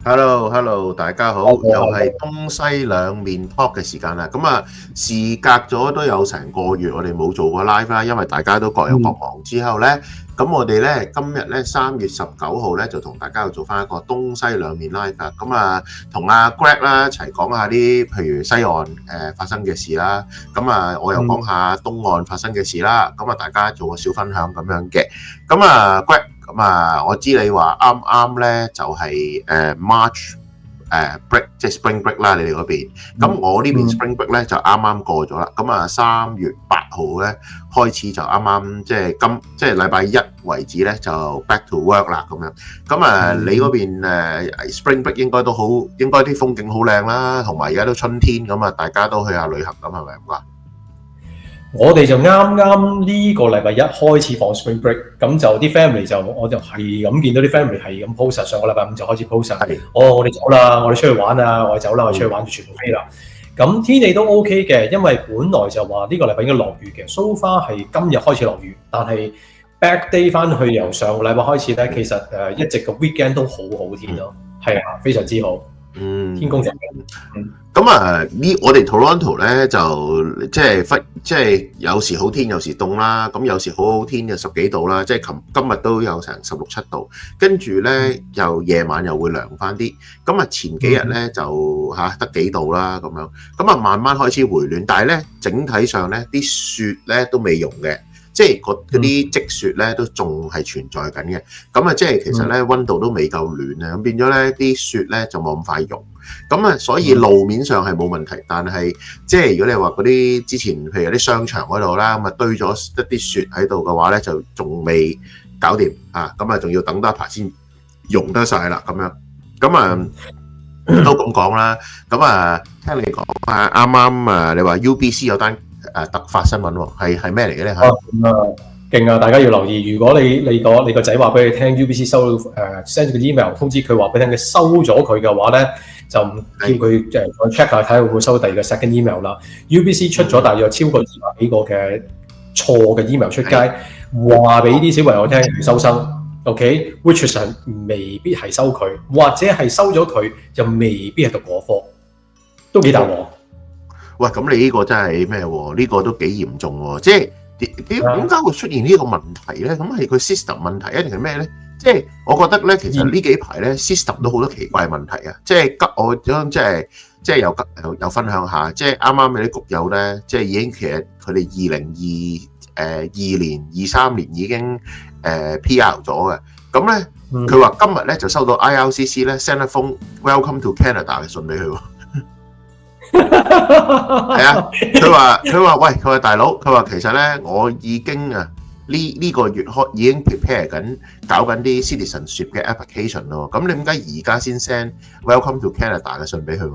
Hello，大家好，又係東西兩面 talk 嘅時間啦。咁啊，事隔咗都有成個月，我哋冇做過 live 啦，因為大家都各有各忙。之後呢，咁我哋呢今日呢3月19號呢就同大家做翻一個東西兩面 live 啦。咁啊，同阿 Greg 啦一齊講下啲譬如西岸發生嘅事啦。咁啊，我又講下東岸發生嘅事啦。咁啊，大家做個小分享咁樣嘅。咁啊 ，Greg。咁啊，我知你話啱啱咧就係March break， 即係 Spring break 啦，你哋嗰邊。咁我呢邊 Spring break 咧就啱啱過咗啦。咁啊，3月8號咧開始就啱啱即係禮拜一為止咧就 back to work 啦咁樣。咁啊，你嗰邊Spring break 應該都好，應該啲風景好靚啦，同埋而家都春天咁啊，大家都去下旅行咁係咪咁啊？我哋就啱啱呢個禮拜一開始放 Spring Break，咁就啲 family 我就係咁見到啲 family 係咁 post， 上個禮拜五就開始 post， 我哋走啦，我哋出去玩啊，我哋走啦，我哋出去玩就全部飛啦。咁天氣都 OK 嘅，因為本來就話呢個禮拜應該落雨嘅 ，so far 係今日開始落雨，但係 back day 翻去由上個禮拜開始咧，其實一直個 weekend 都好好天咯，係啊，非常之好。天公作美。咁啊，我哋 Toronto 咧就即係有時好天有時凍啦，咁有時好天嘅10幾度啦，即係今日都有成16、17度，跟住咧又夜晚又會涼翻啲。咁啊前幾日咧就得幾度啦咁樣，咁啊慢慢開始回暖，但係咧整體上咧啲雪咧都未融嘅。即係嗰啲積雪咧都仲係存在緊嘅，咁啊即係其實咧溫度都未夠暖啊，咁變咗咧啲雪咧就冇咁快融，咁啊所以路面上係冇問題，但係即係如果你話嗰啲之前譬如有啲商場嗰度啦，咁啊堆咗一啲雪喺度嘅話咧，就仲未搞掂啊，咁啊仲要等多一排先融得晒啦咁樣，咁啊都咁講啦，咁啊聽你講啊啱啱啊你話 UBC 有單突發新聞喎，係咩嚟嘅咧？勁啊！大家要留意，如果你個仔話俾你聽 UBC 收send 個 email 通知佢話俾你聽，佢收咗佢嘅話咧，就叫佢再 check 下睇下會唔會收第二個 second email 啦。UBC 出咗大約超過200幾個嘅錯嘅 email 出街，話俾啲小朋友聽收生 ，OK，which 上未必係收佢，或者係收咗佢又未必係讀嗰科，都幾大鑊。喂，咁你呢個真係咩喎？呢個都幾嚴重喎！即係點解會出現呢個問題咧？咁係佢 system 問題一定係咩咧？即係我覺得咧，其實呢幾排咧 system 都好多奇怪問題啊！即係我想即係有分享下，即係啱啱有啲局友咧，即係已經其實佢哋2022年、23年已經PR 咗嘅。咁咧佢話今日咧就收到 IRCC 咧 send 一封 Welcome to Canada 嘅信俾佢喎。係啊，佢話喂，佢話大佬，佢話其實咧，我已經呢個月已經 prepare 緊，搞緊啲 citizenship 嘅 application 咯。咁你點解而家先 send Welcome to Canada 嘅信俾佢？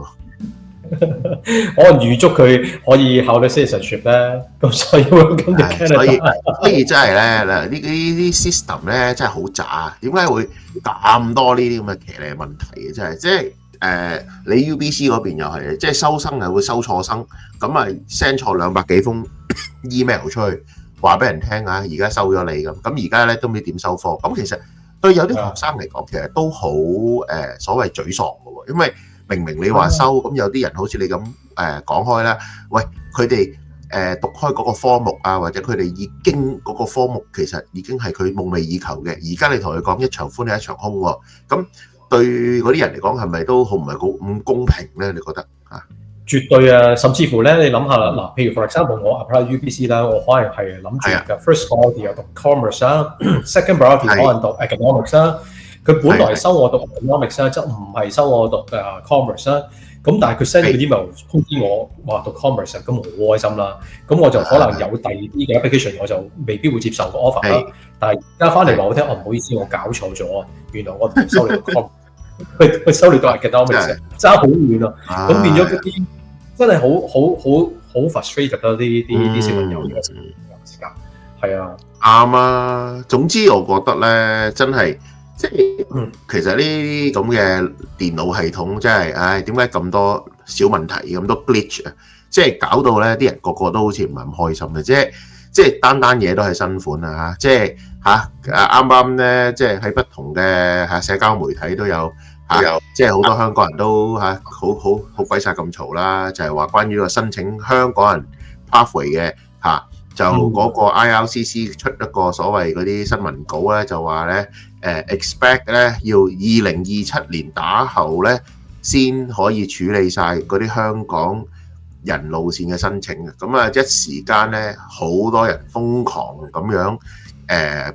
我預祝佢可以考慮 citizenship 咧，咁所以 Welcome to Canada。所以真係咧，呢啲 system 咧真係好渣，點解會咁多呢啲咁嘅騎呢問題嘅？真係即係。你 UBC 嗰邊又係，即係收生係會收錯生，咁啊 send 錯200幾封 email 出去，話俾人聽啊，而家收咗你咁，咁而家咧都唔知點收科，咁其實對有啲學生嚟講，其實都好所謂沮喪嘅喎，因為明明你話收，咁有啲人好似你咁講開啦，喂佢哋讀開嗰個科目啊，或者佢哋已經嗰個科目其實已經係佢夢寐以求嘅，而家你同佢講一場歡喜一場空喎，咁。對嗰啲人嚟講係咪都好唔係咁公平咧？你覺得啊？絕對啊！甚至乎咧，你諗下啦，嗱，譬如 for example， 我 apply UBC 啦，我可能係諗住嘅 first priority 有讀 commerce 啦，second priority 可能讀 economics 啦。佢本來收我讀 economics 啦，就唔係收我讀commerce 啦。咁但係佢 send 個 email 通知我話讀 commerce，咁我好開心啦。咁我就可能有第二啲嘅 application，我就未必會接受個 offer 啦。但係而家翻嚟話我聽，唔好意思，我搞錯咗，原來我唔收你讀 commerce。佢收你到 academics 爭好遠啊！咁變咗嗰啲真係好 frustrated 啦！啲小朋友嘅時間係啊，啱啊！總之我覺得咧，真係即係其實呢啲咁嘅電腦系統真係，唉，點解咁多小問題咁多 glitch 啊？即係搞到咧啲人個個都好似唔係咁開心嘅，即係單嘢都係新款啊！即係啱啱咧，即係喺不同嘅社交媒體都有即係好多香港人都好鬼晒咁嘈啦，就係話關於個申請香港人 pathway 嘅就嗰個 IRCC 出一個所謂嗰啲新聞稿咧，就話咧expect 咧要2027年打後咧先可以處理晒嗰啲香港人路線嘅申請嘅。咁啊一時間咧好多人瘋狂咁樣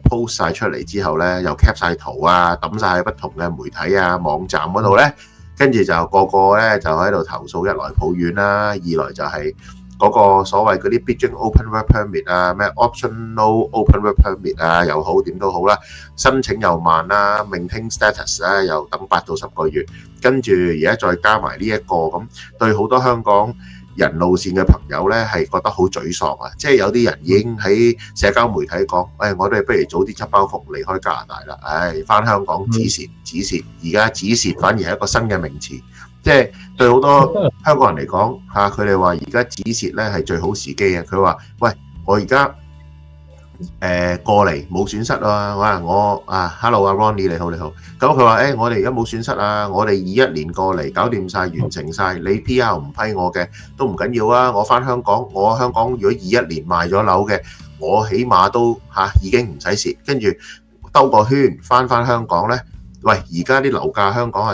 post 晒出嚟之後咧，又 cap 晒圖啊，抌晒喺不同嘅媒體啊網站嗰度咧，跟住就個個咧就喺度投訴，一來抱怨啦，二來就係嗰個所謂嗰啲 Bridging Open Work Permit 啊，咩 Optional Open Work Permit 啊又好點都好啦，申請又慢啦 ，Maintain Status 咧又等8到10個月，跟住而家再加埋呢一個咁，對好多香港人路線嘅朋友咧係覺得好沮喪啊！即係有啲人已經喺社交媒體講，我哋不如早啲執包袱離開加拿大啦，返香港止蝕，而家止蝕反而係一個新嘅名詞。即係對好多香港人嚟講佢哋話而家止蝕咧係最好時機啊！佢話：喂，我而家過嚟冇損失啊！我Hello 啊 Ronnie 你好。咁佢話我哋而家冇損失啊！我哋21年過嚟搞掂晒完成晒，你 PR 唔批我嘅都唔緊要啊！我返香港，我香港如果21年賣咗樓嘅，我起碼都已經唔使蝕，跟住兜個圈返香港咧。喂，而家啲樓價香港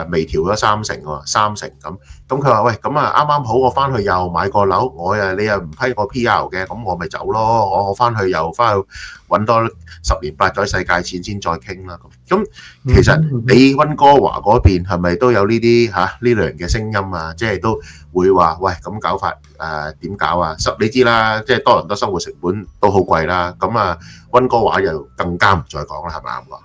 微調咗3成喎，3成咁。咁佢話：喂，咁啱啱好，我翻去又買個樓，你又唔批我 PR 嘅，咁我咪走咯。我翻去又翻去揾多10年8載世界錢先再傾啦。咁其實你溫哥華嗰邊係咪都有呢啲呢類嘅聲音啊？即係都會話：喂，咁搞法點搞啊？你知啦，即係多倫多生活成本都好貴啦。咁溫哥華又更加唔再講啦，係咪啱㗎？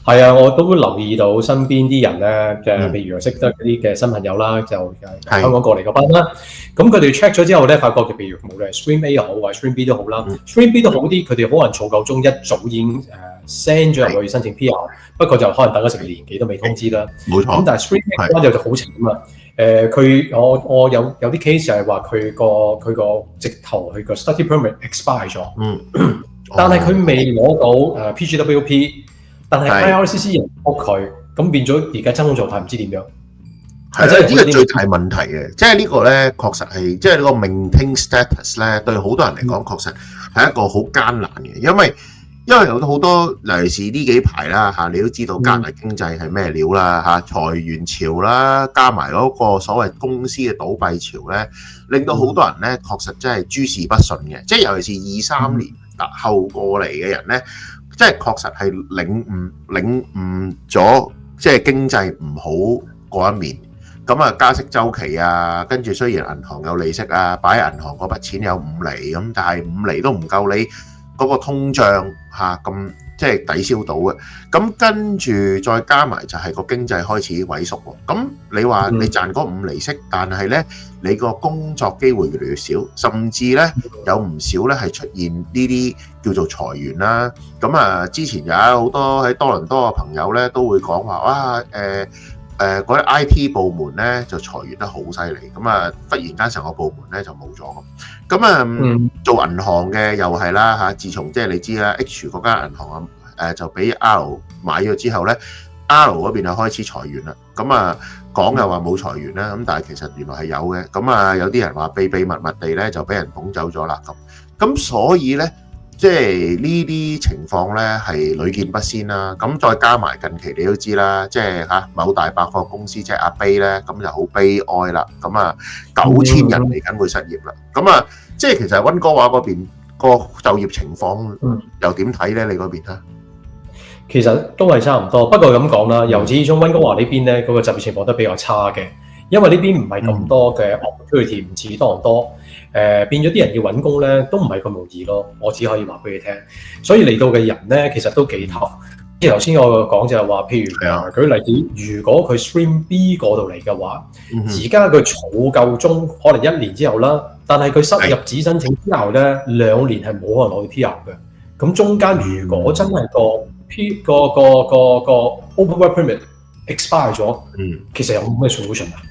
係啊，我都留意到身邊啲人咧譬如識得嗰啲嘅新朋友啦，就香港過嚟嗰班啦。咁佢哋 check 咗之後咧，發覺譬如無論係 Stream A 又好，或者 Stream B 都好啦。Stream B 都好啲，佢哋可能儲夠鐘一早已經send 咗入去申請 PR， 不過就可能等咗成年幾都未通知啦。冇錯。咁但係 Stream A 嗰就好慘啊！我有啲 case 就係話佢個直頭佢個 study permit expire 咗，但係佢未攞到PGWP。但係 IRCC 人覆佢，咁變咗而家真空狀態唔知點樣。係呢個最大問題嘅，即係呢個咧確實係，即係呢個 maintain status 咧對好多人嚟講確實係一個好艱難嘅，因為有好多尤其是呢幾排啦你都知道加拿大經濟係咩料啦裁員潮啦，加埋嗰個所謂公司嘅倒閉潮咧，令到好多人咧確實真係諸事不順嘅，即係尤其是23年後過嚟嘅人咧。即係確實係領悟咗，即係經濟唔好嗰一面。咁加息週期啊，跟住雖然銀行有利息啊，擺喺銀行嗰筆錢有5厘咁，但係5厘都唔夠你嗰個通脹咁即係抵消到嘅。咁跟住再加埋就係個經濟開始萎縮喎。咁你話你賺嗰5厘息，但係咧你個工作機會越嚟越少，甚至咧有唔少咧係出現呢啲叫做裁員啦。咁之前有好多喺多倫多嘅朋友咧都會講話哇嗰啲 IT 部門咧就裁員得好犀利，咁忽然間成個部門咧就冇咗咁。做銀行嘅又係啦自從即係你知啦 H 嗰間銀行就俾 R 買咗之後咧 ，R 嗰邊就開始裁員啦。講又話冇裁員啦，咁但係其實原來係有嘅。有啲人話秘密地咧就俾人捧走咗啦咁所以咧。即係呢啲情況咧係屢見不鮮啦，咁再加埋近期你都知啦，即係某大百貨公司即係阿悲咧，咁就好悲哀啦，咁9000人嚟緊會失業啦，咁即係其實溫哥華嗰邊個就業情況又點睇咧？你嗰邊啊？其實都係差唔多，不過咁講啦，由始至終溫哥華呢邊咧嗰個就業情況都比較差嘅，因為呢邊唔係咁多嘅 opportunity，唔似多倫多。變咗啲人要揾工咧，都唔係咁容易咯。我只可以話俾你聽，所以嚟到嘅人咧，其實都幾 tough。即係頭先我講就係話，譬如舉例子，如果佢 Stream B 嗰度嚟嘅話，而家佢儲夠鐘，可能1年之後啦，但係佢失入紙申請之後咧，2年係冇可能攞到 PR 嘅。咁中間如果真係個 Open Work Permit expire 咗，其實有冇咩 solution 啊？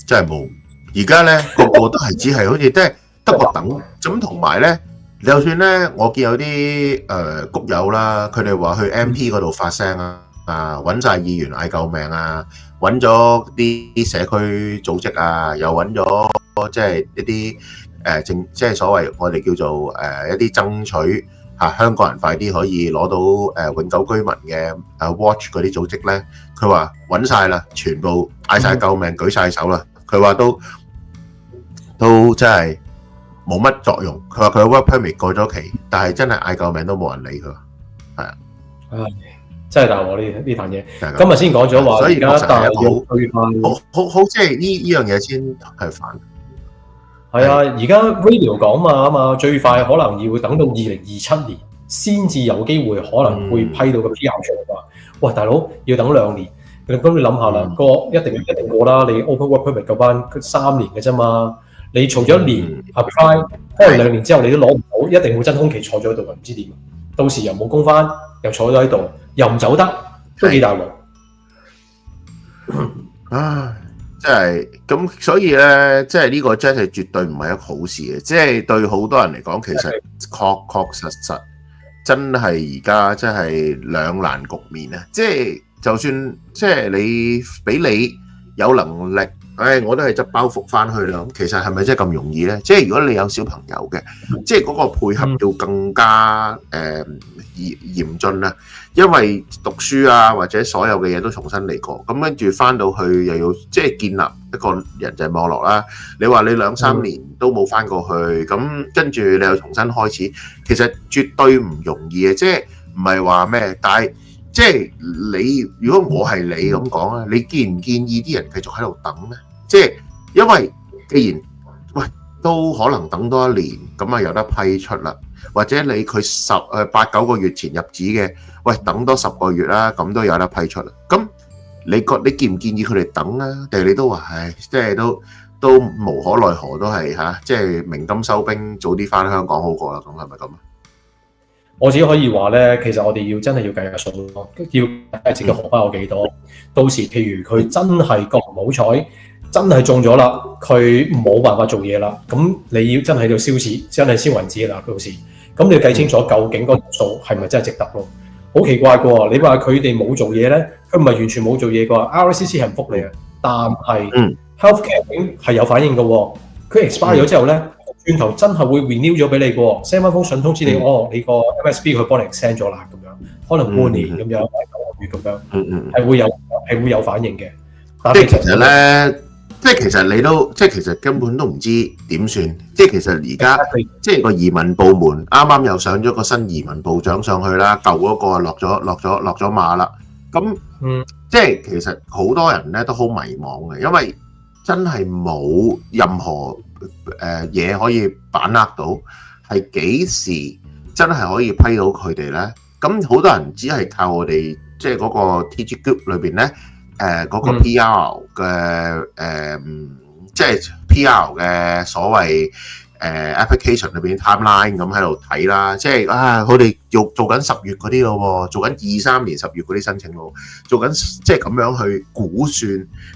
真係冇。而家咧個個都係只係好似即係得個等咁，同埋咧，就算咧，我見有啲谷友啦，佢哋話去 MP 嗰度發聲啊，揾晒議員嗌救命啊，揾咗啲社區組織啊，又揾咗即係一啲即係所謂我哋叫做一啲爭取香港人快啲可以攞到永久居民嘅watch 嗰啲組織咧，佢話揾晒啦，全部嗌晒救命，舉晒手啦。佢話都真係冇乜作用。佢話佢嘅 work permit 過咗期，但係真係嗌救命都冇人理佢。係啊，真係大鑊呢壇嘢。今日先講咗話，所以而家大陸好，即係呢樣嘢先係煩。係啊，而家 radio 講嘛，最快可能要等到2027年先至有機會可能會批到個 PR 出嚟㗎。哇，大佬要等2年，咁你諗下啦，一定過啦。你 open work permit 嗰班3年嘅啫嘛，你嘈咗1年 apply， 可能2年之後你都攞唔到，一定會真空期坐咗喺度㗎，唔知點。到時又冇工返，又坐咗喺度，又唔走得，都幾大鑊。唉，真係咁，所以咧，即係呢個真係絕對唔係一個好事嘅，即係對好多人嚟講，其實確實真係而家真係兩難局面啊！即係就算即係你俾你有能力，我都係執包袱翻去啦。咁其實係咪真係咁容易咧？即係如果你有小朋友嘅，即係嗰個配合要更加嚴峻啦，因為讀書啊或者所有嘅嘢都重新嚟過，咁跟住翻到去又要即係建立一個人際網絡啦。你話你2-3年都冇翻過去，咁跟住你又重新開始，其實絕對唔容易嘅，即係唔係話咩？但係即係你如果我係你咁講啊，你建唔建議啲人繼續喺度等咧？即係因為既然都可能等多1年，咁啊有得批出啦。或者你佢8-9個月前入紙嘅，等多10個月啦，咁都有得批出啦。咁你建唔建議佢哋等啊？定係你都話即係都無可奈何，都係即係鳴金收兵，早啲翻香港好過啦。咁係咪咁啊？我只可以話咧，其實我哋真係要計下數咯，要計自己荷包有幾多。到時譬如佢真係咁唔好彩，真係中咗啦，佢冇辦法做嘢啦，咁你要真係喺度燒錢，真係燒銀紙啦。到時咁你要計清楚究竟嗰條數係咪真係值得咯？好奇怪嘅喎，你話佢哋冇做嘢咧，佢唔係完全冇做嘢嘅喎 ，RCC 係唔覆你嘅，但係 healthcare 係有反應嘅喎，佢 expire 咗之後咧，轉頭真係會 renew 咗俾你嘅喎 ，send 翻封信通知你，你個 MSP 佢幫你 extend 咗啦，咁樣可能半年咁樣，9個月咁樣，係會有反應嘅。但係其實咧。即係其實你都即係其實根本都唔知點算，即係其實而家即係個移民部門啱啱又上咗個新移民部長上去啦，舊嗰個落咗馬啦。咁即係其實好多人咧都好迷茫嘅，因為真係冇任何嘢可以把握到係幾時真係可以批到佢哋咧。咁好多人只係靠我哋即係嗰個 TG Group 裏邊咧。嗰個 PR 嘅即係 PR 嘅所謂application 裏邊 timeline 咁喺度睇啦，即係佢哋做緊10月嗰啲咯，做緊23年10月嗰啲申請咯，做緊即係咁樣去估算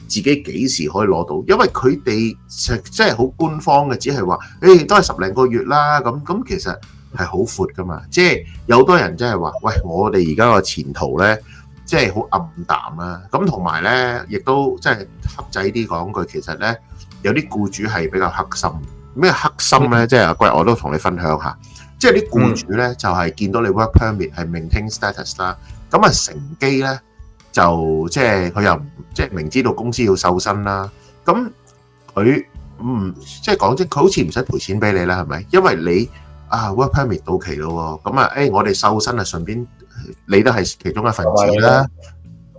自己幾時可以攞到，因為佢哋即係好官方嘅，只係話都係10零個月啦，咁其實係好闊噶嘛，即係有好多人真係話，喂，我哋而家個前途咧。即係好暗淡啊！咁同埋咧，亦都即係黑仔啲講句，其實咧有啲僱主係比較黑心。咩黑心咧？即係阿貴，我都同你分享下。即係啲僱主咧，就係見到你 work permit 係 maintain status 啦，咁啊乘機咧就即係佢又即係明知道公司要瘦身啦，咁佢即係講真，佢好似唔使賠錢俾你啦，係咪？因為你work permit 到期咯喎，咁我哋瘦身啊，順便。你都係其中一份子啦，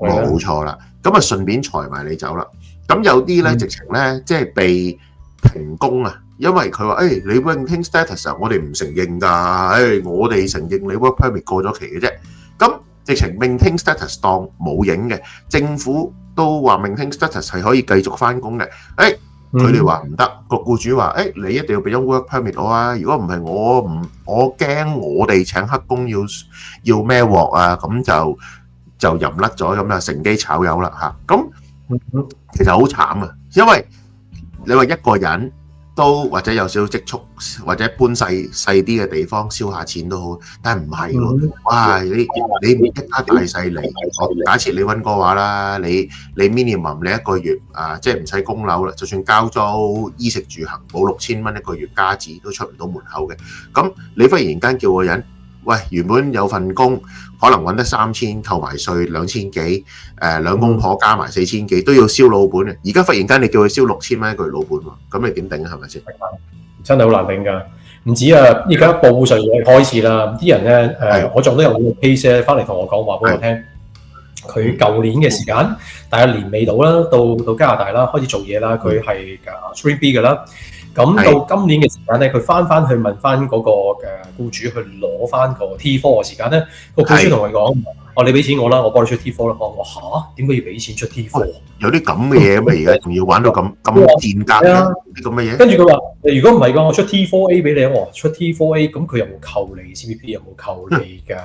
冇錯啦。咁啊，順便裁埋你走啦。咁有啲咧，直情咧，即係被停工啊，因為佢話：你 maintain status 啊，我哋唔承認㗎。我哋承認你 work permit 過咗期嘅啫。咁直情 maintain status 當冇影嘅，政府都話 maintain status 係可以繼續翻工嘅。佢哋話唔得，個僱主話：你一定要俾張 work permit 我啊！如果唔係，我驚我哋請黑工要孭鑊啊！咁就淫甩咗，咁就乘機炒魷啦嚇！咁其實好慘啊，因為你話一個人都或者有少少積蓄，或者搬細啲嘅地方燒下錢都好，但係唔係喎，哇！你一家大細嚟，假設你溫哥話啦，你 minimum 你一個月即係唔使供樓啦，就算交租、衣食住行冇6000蚊一個月加紙都出唔到門口嘅，咁你忽然間叫個人，喂，原本有份工，可能揾得3000，扣埋稅2000幾，兩公婆加埋4000幾，都要燒老本嘅。而家忽然間你叫佢燒6000蚊一個月老本喎，咁你點頂啊？係咪先？真係好難頂㗎。唔止啊，依家報稅嘢開始啦，啲人咧我仲都有個 case 咧，翻嚟同我講話俾我聽，佢舊年嘅時間，大概年尾到啦，到加拿大啦，開始做嘢啦，佢係3B 嘅啦。咁到今年嘅時間咧，佢翻去問翻嗰個僱主去攞翻個 T4 嘅時間咧，個僱主同佢講：你俾錢我啦，我幫你出 T4 啦。我話嚇，點解要俾錢出 T4？有啲咁嘅嘢咩？而家仲要玩到咁賤格嘅啲咁嘅嘢？跟住佢話：如果唔係嘅，我出 T4A 俾你。我話出 T4A，咁佢有冇扣你 CPP？ 有冇扣你嘅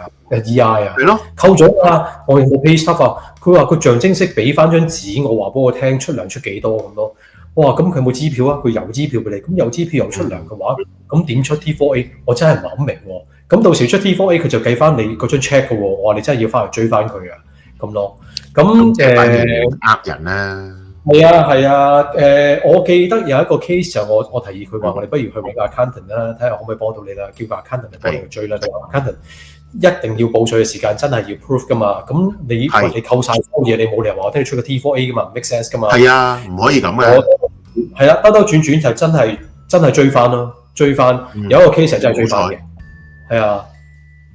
EI 啊？係咯，扣咗啊！我有冇 pay stuff 啊？佢話佢象徵式俾翻張紙，我話俾我聽出糧出幾多咁咯。哇！咁佢有冇支票啊？佢有支票俾你，咁有支票又出糧嘅話，咁點出 T4A？ 我真係唔係好明喎。咁到時出 T4A 佢就計翻你嗰張 check 嘅喎。我話你真係要翻去追翻佢啊，咁咯。咁人啦。係啊，我記得有一個 case 就我提議佢話，我哋不如去揾個 accountant 啦，睇下可唔可以幫到你啦。叫個 accountant 嚟幫你追啦。你話 accountant 一定要報稅嘅時間真係要 proof 噶嘛？咁你扣晒所有嘢，你冇理由話我聽你出個 T4A 噶嘛？唔 make sense 噶嘛？係啊，唔可以咁嘅。係啊，兜轉就真係追翻咯，追翻有一個 case 係真係追翻嘅。係啊，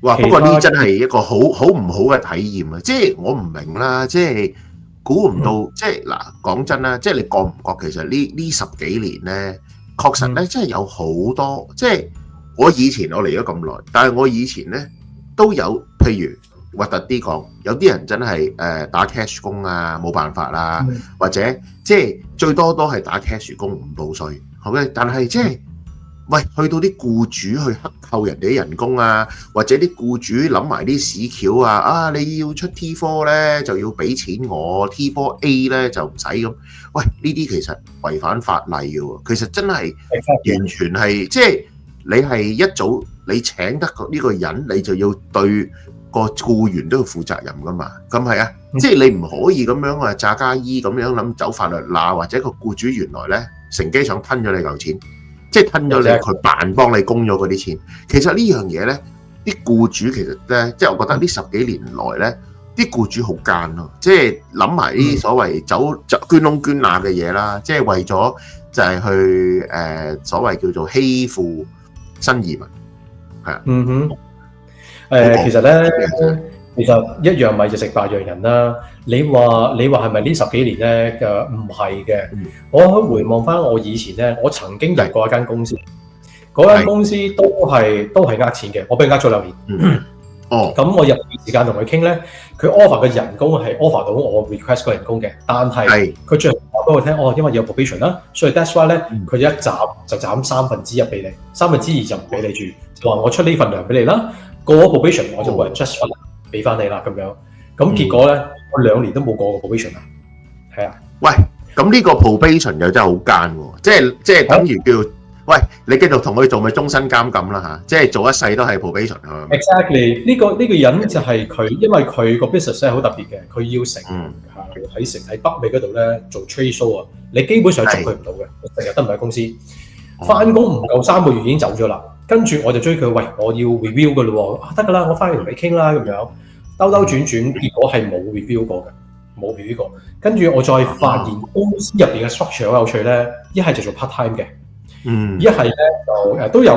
哇！不過呢真係一個好唔好嘅體驗啊！即係我唔明啦，即係估唔到，即係嗱講真啦，即係你覺唔覺其實呢10幾年咧，確實咧真係有好多，即係我以前我嚟咗咁耐，但係我以前咧都有，譬如核突啲講，有啲人真係打 cash 工啊，冇辦法啦，或者即係最多都係打 cash 工唔報稅，好嘅，但係即係喂，去到啲僱主去克扣人哋啲人工啊，或者啲僱主諗埋啲屎橋啊，你要出 T4 咧就要俾錢我 ，T4A 咧就唔使咁。喂，呢啲其實違反法例嘅喎，其實真係完全係即係你係一早你請得呢個人，你就要對個僱員都要負責任噶嘛。咁係啊，即係你唔可以咁樣啊詐假意咁樣諗走法律罅，或者個僱主原來咧乘機想吞咗你嚿錢。即係吞咗你，佢扮幫你供咗嗰啲錢。其實呢樣嘢咧，啲僱主其實咧，即係我覺得呢10幾年來咧，啲僱主好奸咯。即係諗埋啲所謂走捐窿捐罅嘅嘢啦，即係為咗就係去所謂叫做欺負新移民，係啊。其實咧，其實一樣米就食百樣人啦。你話係咪呢10幾年咧嘅？唔係嘅。我回望翻我以前咧，我曾經入過一間公司，嗰間公司都係呃錢嘅。我俾佢呃咗2年。咁我入時間同佢傾咧，佢 offer 嘅人工係 offer 到我 request 個人工嘅，但係佢最後話俾我聽，因為有 probation 啦，所以 that's why 咧，佢一斬就斬1/3俾你，2/3就唔俾你住，就話我出呢份糧俾你啦，過咗 probation 我就會 adjust 翻俾翻你啦咁樣。咁結果咧，我2年都冇過個 probation 啊。係啊。喂，咁呢個 probation 又真係好奸喎，即係等於叫。喂，你繼續同佢做咪終身監禁啦嚇，即係做一世都係 probation 啊。Exactly，呢個人就係佢，因為佢個 business 係好特別嘅，佢要喺北美嗰度咧做 trade show 啊，你基本上捉佢唔到嘅，成日都唔喺公司，翻工唔夠3個月已經走咗啦。跟住我就追佢，喂，我要 review 㗎咯喎，得㗎啦，我翻去同你傾啦咁樣，兜轉，結果係冇 review 過嘅，冇 review 過。跟住我再發現公司入邊嘅 structure 好有趣咧，一係就做 part time 嘅。一係咧就都有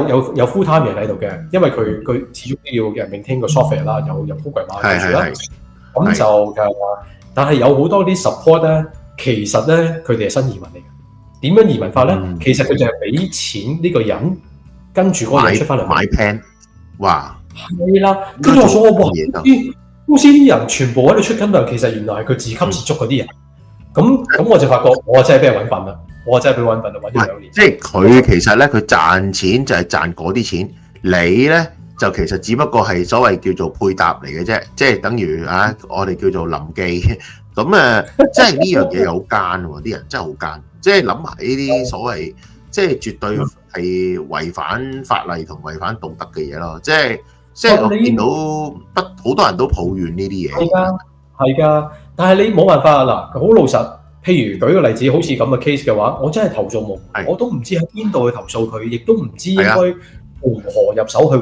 full time 人喺度嘅，因為佢始終都要maintain個 software 啦，有 program 啦，住啦，咁就但係有好多啲 support 咧，其實咧佢哋係新移民嚟嘅。點樣移民法咧？其實佢就係俾錢呢個人，跟住嗰個人出翻嚟買 plan。哇！係啦，跟住我所講公司啲人全部喺度出緊糧，其實原來係佢自給自足嗰啲人。咁我就發覺我真係俾人揾笨啦。我真係俾揾笨到揾咗2年。即係佢其實咧，佢賺錢就係賺嗰啲錢，你咧就其實只不過係所謂叫做配搭嚟嘅啫，即係等於我哋叫做臨記。咁即係呢樣嘢有奸喎，啲人真係好奸。即係諗埋呢啲所謂，即係絕對係違反法例同違反道德嘅嘢咯。即係我見到好多人都抱怨呢啲嘢。係㗎，係㗎，但係你冇辦法嗱，好老實。譬如舉個例子，好似咁嘅 case 嘅話，我真係投訴無門，我都唔知喺邊度去投訴佢，亦都唔知應該如何入手去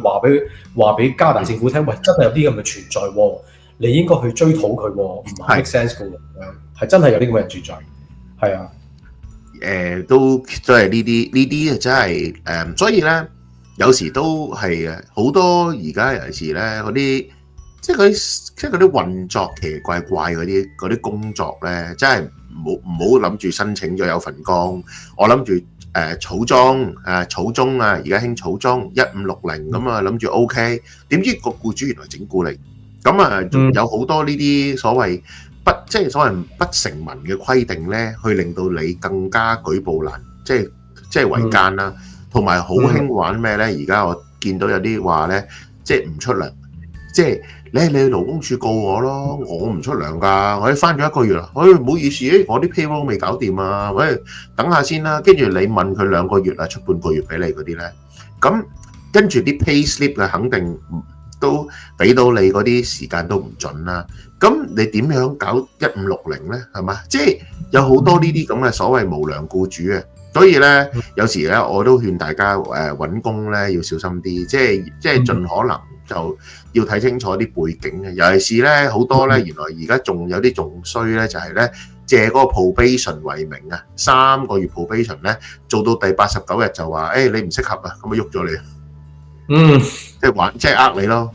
話俾加拿大政府聽，喂，真係有啲咁嘅存在喎，你應該去追討佢喎，唔係 make sense 嘅喎，係真係有啲咁嘅人存在，係啊，都係呢啲真係所以咧有時都係好多而家尤其是咧嗰啲即係嗰啲運作奇奇怪怪嗰啲工作咧，真係唔好諗住申請咗有份工，我諗住草裝草中啊，而家興草裝1560咁啊，諗住 OK， 點知個僱主原來整蠱你，咁啊仲有好多呢啲所謂即係所謂不成文嘅規定咧，去令到你更加舉報難，即係違姦啦，同埋好興玩咩咧？而家我見到有啲話咧，即係唔出糧，即係你去勞工處告我咯，我唔出糧㗎，我翻咗1個月啦，唔好意思，我啲 payroll 未搞掂啊，喂，等下先啦，跟住你問佢2個月啊，出半個月俾你嗰啲咧，咁跟住啲 pay slip 嘅肯定都俾到你嗰啲時間都唔準啦，咁你點樣搞1560咧？係嘛？即係有好多呢啲咁嘅所謂無良僱主嘅，所以咧有時咧我都勸大家揾工咧要小心啲，即係盡可能就要睇清楚啲背景嘅，尤其是咧好多咧原來而家仲有啲仲衰咧，就係咧借嗰個 probation 為名啊，3個月 probation 咧做到第89日就話你唔適合啊，咁啊喐咗你，即係即係呃你咯，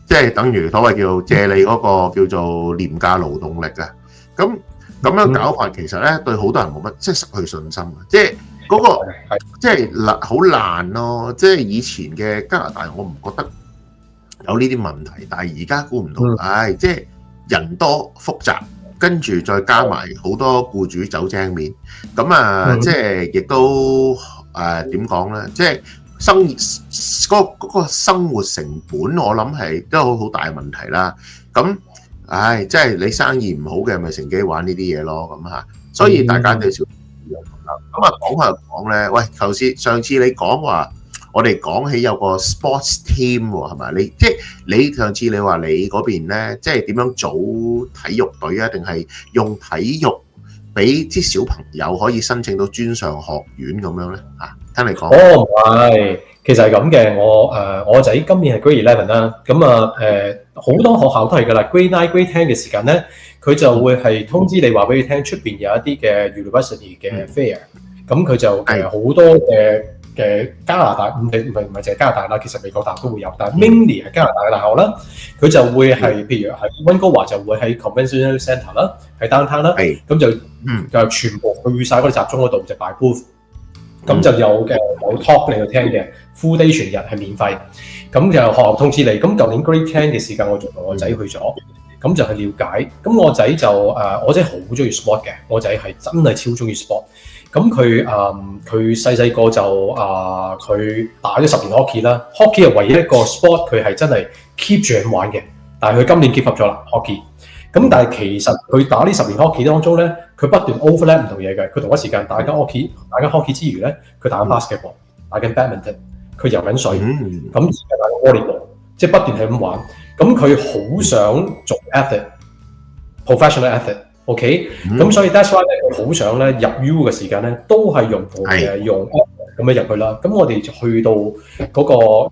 即係等於所謂叫借你嗰個叫做廉價勞動力啊，咁樣搞法其實咧對好多人冇乜即係失去信心啊，即係嗰個即係好爛咯，即係以前嘅加拿大我唔覺得有呢啲問題，但係而家估唔到，即係人多複雜，跟住再加埋好多僱主走精面，咁啊，即係亦都點講咧？即係嗰個生活成本，我諗係都好大問題啦。咁，即係你生意唔好嘅，咪乘機玩呢啲嘢咯，咁嚇。所以大家都要小心啦。咁啊，講下講咧，喂，頭先上次你講話。我哋講起有個 sports team 喎，係咪？即係你上次你話你嗰邊咧，即係點樣組體育隊啊？定係用體育俾啲小朋友可以申請到專上學院咁樣咧？聽你講。唔係，其實係咁嘅。我仔今年係 Grade 11啦，咁啊好多學校都係㗎啦。Grade 9、Grade 10嘅時間咧，佢就會係通知你話俾你聽，出邊有一啲嘅 university 嘅 fair，咁佢就好多嘅加拿大唔係淨係加拿大啦，其實美國大學都會有，但係 mainly 係加拿大嘅大學啦，佢就會係譬如喺溫哥華就會喺 Convention Centre 啦，喺 downtown 啦，咁就全部去晒嗰啲集中嗰度就擺 booth，咁就有 talk 你去聽嘅 full day 全日係免費，咁就學校通知你。咁舊年 Grade 10嘅時間，我仲同我仔去咗，咁就去了解。咁我仔就我仔好中意 sport 嘅，我仔係真係超中意 sport。咁佢細個就佢打咗10年 hockey 啦 ，hockey 係唯一一個 sport 佢係真係 keep 住咁玩嘅。但係佢今年結合咗啦 hockey。咁但係其實佢打呢10年 hockey 當中咧，佢不斷 overlap 唔同嘢嘅。佢同一時間打緊 hockey 之餘咧，佢打緊 basketball， 打緊 badminton， 佢游緊水，咁而家打緊 volleyball， 即係不斷係咁玩。咁佢好想做 athlete，professional athlete。OK，咁所以 that's why 咧，佢好想咧入 U 嘅時間咧，都係用咁樣入去啦。咁我哋就去到嗰嗰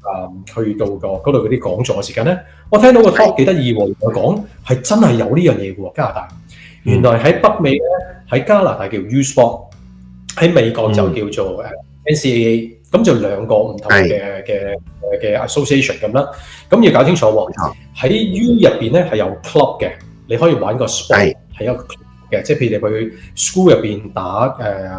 度嗰啲講座嘅時間咧，我聽到個 talk 幾得意喎，佢講係真係有呢樣嘢嘅喎，加拿大。原來喺北美咧，喺加拿大叫 U Sport， 喺美國就叫做NCAA， 咁就2個唔同嘅 association 咁啦。咁要搞清楚喎，喺 U 入邊咧係有 club 嘅，你可以玩個 sport。係一個 club 嘅，即係譬如你去 school 入邊打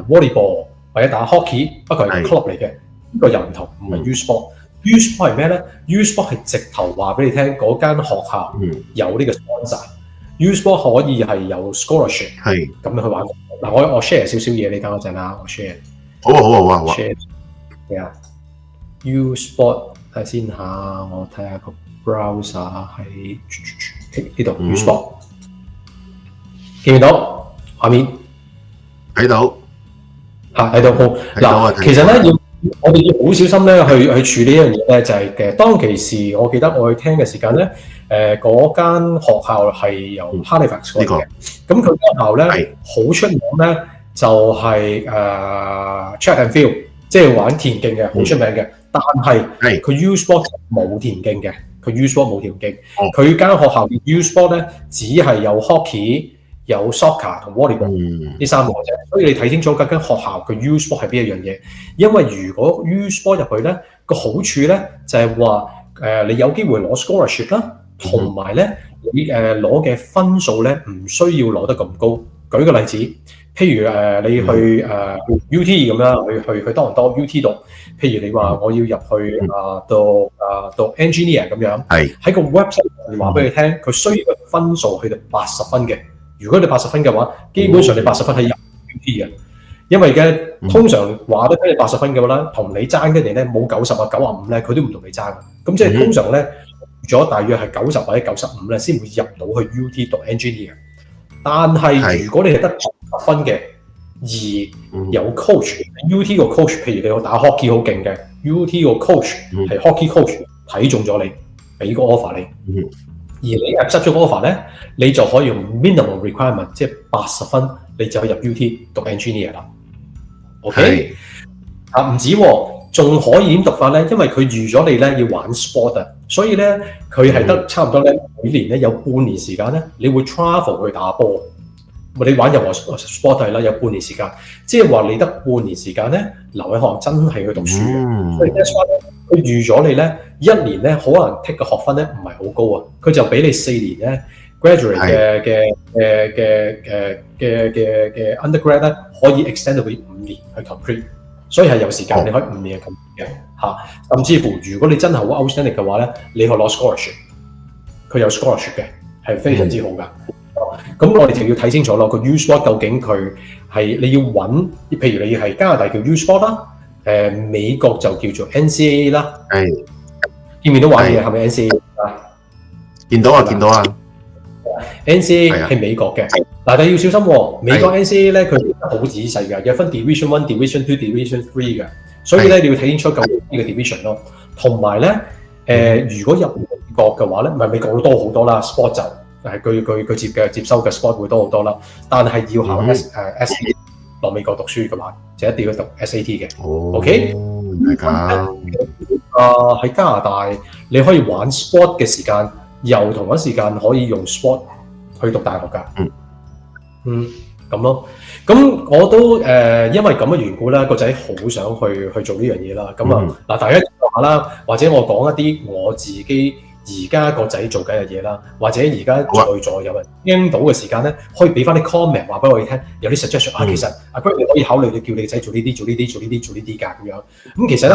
volleyball 或者打 hockey， 不過係 club 嚟嘅，呢個又唔同，唔係 U Sport。U Sport 係咩咧 ？U Sport 係直頭話俾你聽，嗰間學校有呢個 sponsor。U Sport 可以係有 scholarship， 咁樣去玩。嗱，我 share 少少嘢，你等我陣啦，我 share。好啊。share 係啊 ，U Sport 睇先下，我睇下個 browser 喺呢度 U Sport。見到畫面，睇到睇到好嗱，其實咧我哋要好小心咧去處理一樣嘢咧，就係嘅當其時，我記得我去聽嘅時間咧，嗰間學校係由 Halifax 過嚟嘅，咁佢間學校咧好出名咧，就係track and field， 即係玩田徑嘅，好出名嘅。但係佢 U Sport 冇田徑嘅，佢 U Sport 冇田徑，佢間學校嘅 U Sport 咧只係有 hockey、有 soccer 同 volleyball 呢三個啫。所以你睇清楚間學校佢 U Sport 係邊一樣嘢，因為如果 U Sport 入去咧個好處咧就係話你有機會攞 scholarship 啦，同埋咧你攞嘅分數咧唔需要攞得咁高。舉個例子，譬如你去UT 咁樣去多倫多 UT 讀，譬如你話我要入去讀 engineer 咁樣，喺個 website 你話俾佢聽，佢需要嘅分數去到80分嘅。如果你80分嘅話，基本上你80分係入 UT 嘅，因為嘅通常話得俾你80分嘅話咧，同你爭嘅人咧冇90啊95咧，佢都唔同你爭。咁即係通常咧，咗大約係90或者95咧，先會入到去 UT 讀 engineer。但係如果你係得80分嘅，而有 coach，UT 個 coach， 譬如你打 hockey 好勁嘅 ，UT 個 coach 係 hockey coach 睇中咗你，俾個 offer 你，而你 accept 咗個 offer 咧，你就可以用 minimum requirement， 即係80分，你就可以入 UT 讀 engineer 啦。OK， 唔止喎，仲可以點讀法咧？因為佢預咗你咧要玩 sport 啊，所以咧佢係得差唔多咧每年咧有半年時間咧，你會 travel 去打波。你玩任何 sport 係啦，有半年時間，即係話你得半年時間咧留喺學校真係去讀書嘅。所以 that's why 咧，佢預咗你咧一年咧可能 take 嘅學分咧唔係好高啊，佢就俾你4年咧 graduate 嘅 undergrad 咧可以 extend 到俾5年去 complete， 所以係有時間你可以5年去 complete 嘅嚇。甚至乎如果你真係好 outstanding 嘅話咧，你可以攞 scholarship， 佢有 scholarship 嘅，係非常之好㗎。咁我哋就要睇清楚咯，個 U Sport 究竟佢係你要揾，譬如你係加拿大叫 U Sport 啦，美國就叫做 NCAA 啦，見唔見到玩嘢係咪 NCAA 啊？見到啊 NCAA 係美國嘅，嗱但係要小心喎，美國 NCAA 咧佢好仔細㗎，有分 Division 1、Division 2、Division 3嘅，所以咧你要睇清楚究竟呢個 division 咯，同埋咧如果入美國嘅話咧，唔係美國會多好多啦 ，sport 就。係佢接收嘅 sport 會多好多啦，但係要考 SAT 落美國讀書嘅話，就一定要讀 SAT 嘅。OK，喺加拿大你可以玩 sport 嘅時間，又同一時間可以用 sport 去讀大學㗎。咁咯。咁我都因為咁嘅緣故咧，個仔好想去做呢樣嘢啦。咁嗱，大家講下啦，或者我講一啲我自己。而家個仔做緊嘅嘢啦，或者而家在座有人聽到嘅時間咧，可以俾翻啲 comment 話俾我哋聽，有啲 suggestion 其實阿 Greg 你可以考慮你叫你個仔做呢啲㗎咁樣。咁其實咧，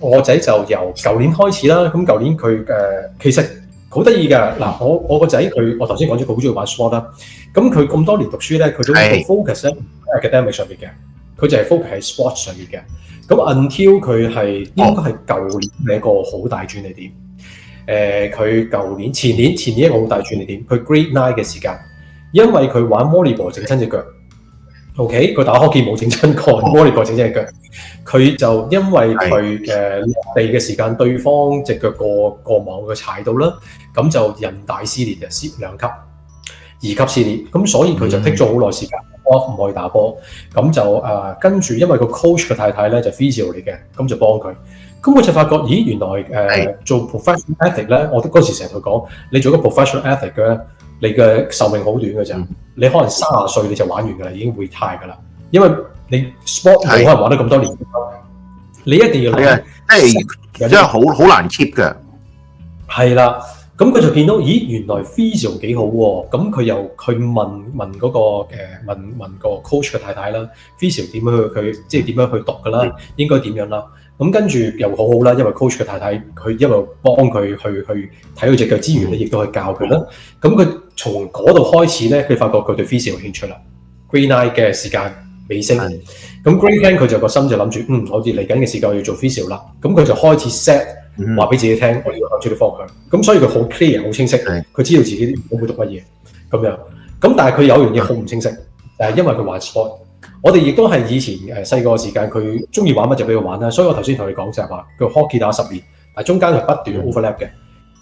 我個仔就由舊年開始啦。咁舊年佢其實好得意㗎。嗱，我個仔我頭先講咗佢好中意玩 sport 啦。咁佢咁多年讀書咧，佢都 focus 咧喺 academic 上面嘅，佢就係 focus 喺 sport 上面嘅。咁 until 佢係應該係舊年嘅一個好大轉捩點。佢舊年前年一個好大轉捩點。佢 Grade 9嘅時間，因為佢玩 volleyball 整親隻腳。OK， 佢打 hockey 冇整親過 volleyball 整親隻腳。佢就因為佢落地嘅時間，對方隻腳過網佢踩到啦，咁就韌帶撕裂就撕2級撕裂。咁所以佢就 take 咗好耐時間。唔可以打波，咁就跟住，因為個 coach 嘅太太咧就 physio 嚟嘅，咁就幫佢。咁我就發覺，咦，原來做 professional athlete 咧，我嗰時成日同佢講，你做個 professional athlete 嘅咧，你嘅壽命好短嘅啫，你可能30歲你就玩完㗎啦，已經 retire 㗎啦。因為你 sport 冇可能玩得咁多年，你一定要諗，即係好難 keep 嘅。係啦。咁佢就見到，咦，原來 physio 幾好喎。咁佢又去問嗰個問個 coach 嘅太太啦 ，physio 點樣去即係點樣去讀㗎啦，應該點樣啦。咁跟住又好好啦，因為 coach 嘅太太佢一路幫佢去睇佢隻腳之餘咧，亦都去教佢啦。咁佢從嗰度開始咧，佢發覺佢對 physio 有興趣啦。Grade 9嘅時間尾聲，咁 Grade 10佢就個心就諗住，好似嚟緊嘅時間我要做 physio 啦。咁佢就開始 set。話俾自己聽，我要向住啲方向。咁所以佢好 clear， 好清晰，佢知道自己會讀乜嘢咁樣。咁但係佢有樣嘢好唔清晰，就係因為佢玩 sport，我哋亦都係以前細個時間，佢中意玩乜就俾佢玩啦。所以我頭先同你講就係話，佢 hockey 打10年，但中間係不斷 overlap 嘅。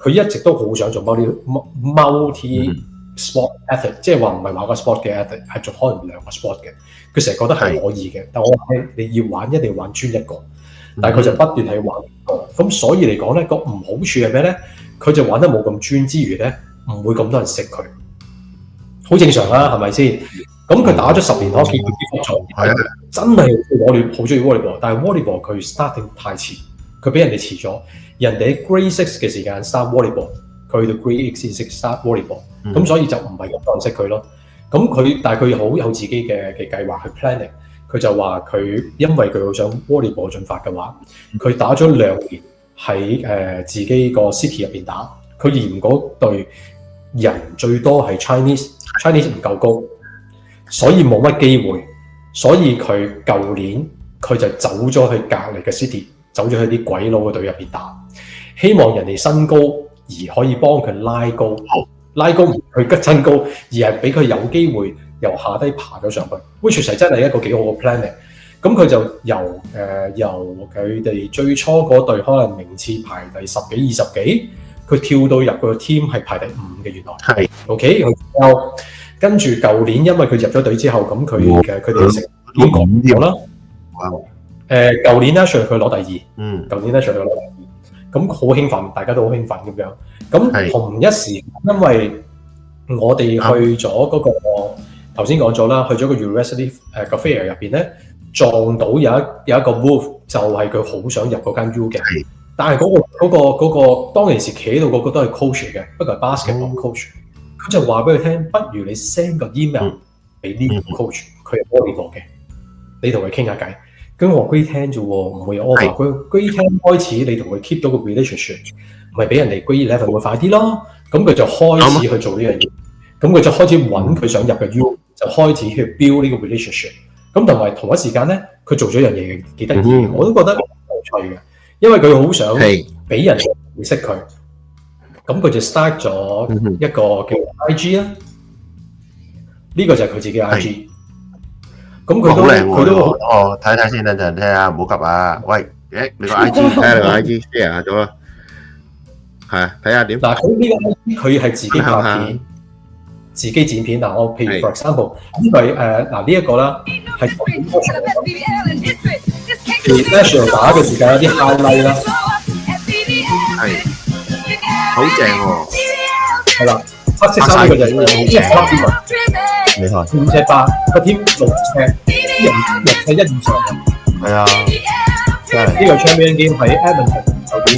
佢一直都好想做 multi sport athlete，即係話唔係某個 sport 嘅 athlete，係做可能2個 sport 嘅。佢成日覺得係可以嘅，但我話你要玩一定要玩專一個。但係佢就不斷係玩個，咁所以嚟講咧，個唔好處係咩咧？佢就玩得冇咁專之餘咧，唔會咁多人識佢，好正常啦，係咪先？咁佢打咗10年 hockey，佢啲復賽真係好中意 volleyball， 但係 volleyball 佢 starting 太遲，佢比人哋遲咗。人哋喺 grade 6嘅時間 start volleyball， 佢去到 grade 8先識 start volleyball，咁所以就唔係咁多人識佢咯。咁但係佢好有自己嘅計劃去 planning。佢就話佢因為佢好想 volleyball 進發嘅話，佢打咗2年喺自己個 city 入邊打，佢嫌嗰隊人最多係 Chinese 唔夠高，所以冇乜機會，所以佢舊年佢就走咗去隔離嘅 city， 走咗去啲鬼佬嘅隊入邊打，希望人哋身高而可以幫佢拉高唔去吉身高，而係俾佢有機會由下低爬咗上去 ，which 係真係一個幾好嘅 planning。咁佢就由佢哋最初嗰隊可能名次排第10幾20幾，佢跳到入個 team 係排第5嘅原來。係 ，OK， 佢跟住舊年因為佢入咗隊之後，咁佢哋成點講咗啦？舊年 national 佢攞第2，舊年 national 佢攞第2，咁好興奮，大家都好興奮咁樣。咁同一時，因為我哋去咗嗰個頭先講咗啦，去咗個 university 個 fair 入邊咧，撞到有一個 move 就係佢好想入嗰間 U 嘅，但係嗰個當其時企喺度嗰個都係 coach 嘅，不過係 basketball coach，佢就話俾佢聽，不如你 send 個 email 俾呢個 coach，佢係 volleyball 嘅，你同佢傾下偈。咁我 grade 10啫喎，唔會有 offer。佢 grade 10開始，你同佢 keep 到個 relationship，咪俾人哋 grade 11會快啲咯。咁佢就開始去做呢樣嘢，咁佢就開始揾佢想入嘅 U， 就開始去 build 呢個 relationship。咁同埋同一時間咧，佢做咗樣嘢幾得意，我都覺得有趣嘅，因為佢好想俾人認識佢。咁佢就 start 咗一個叫 IG 啦，呢個就係佢自己 IG。咁佢都哦，睇睇先，等陣睇下，唔好急啊！喂，你個 IG 睇下你個 IG share 下咗啊，係啊，睇下點。嗱，佢呢個佢係自己拍片，自己剪片。嗱，我譬如 for example 呢個呢一個啦，係 national 打嘅時間有啲 highlight 啦，係好正喎，係啦，黑色衫呢個就係厲害，5尺8個 team 6尺，啲人6尺1以上嘅。係啊，真係呢個 champion game 喺 Edmonton 後邊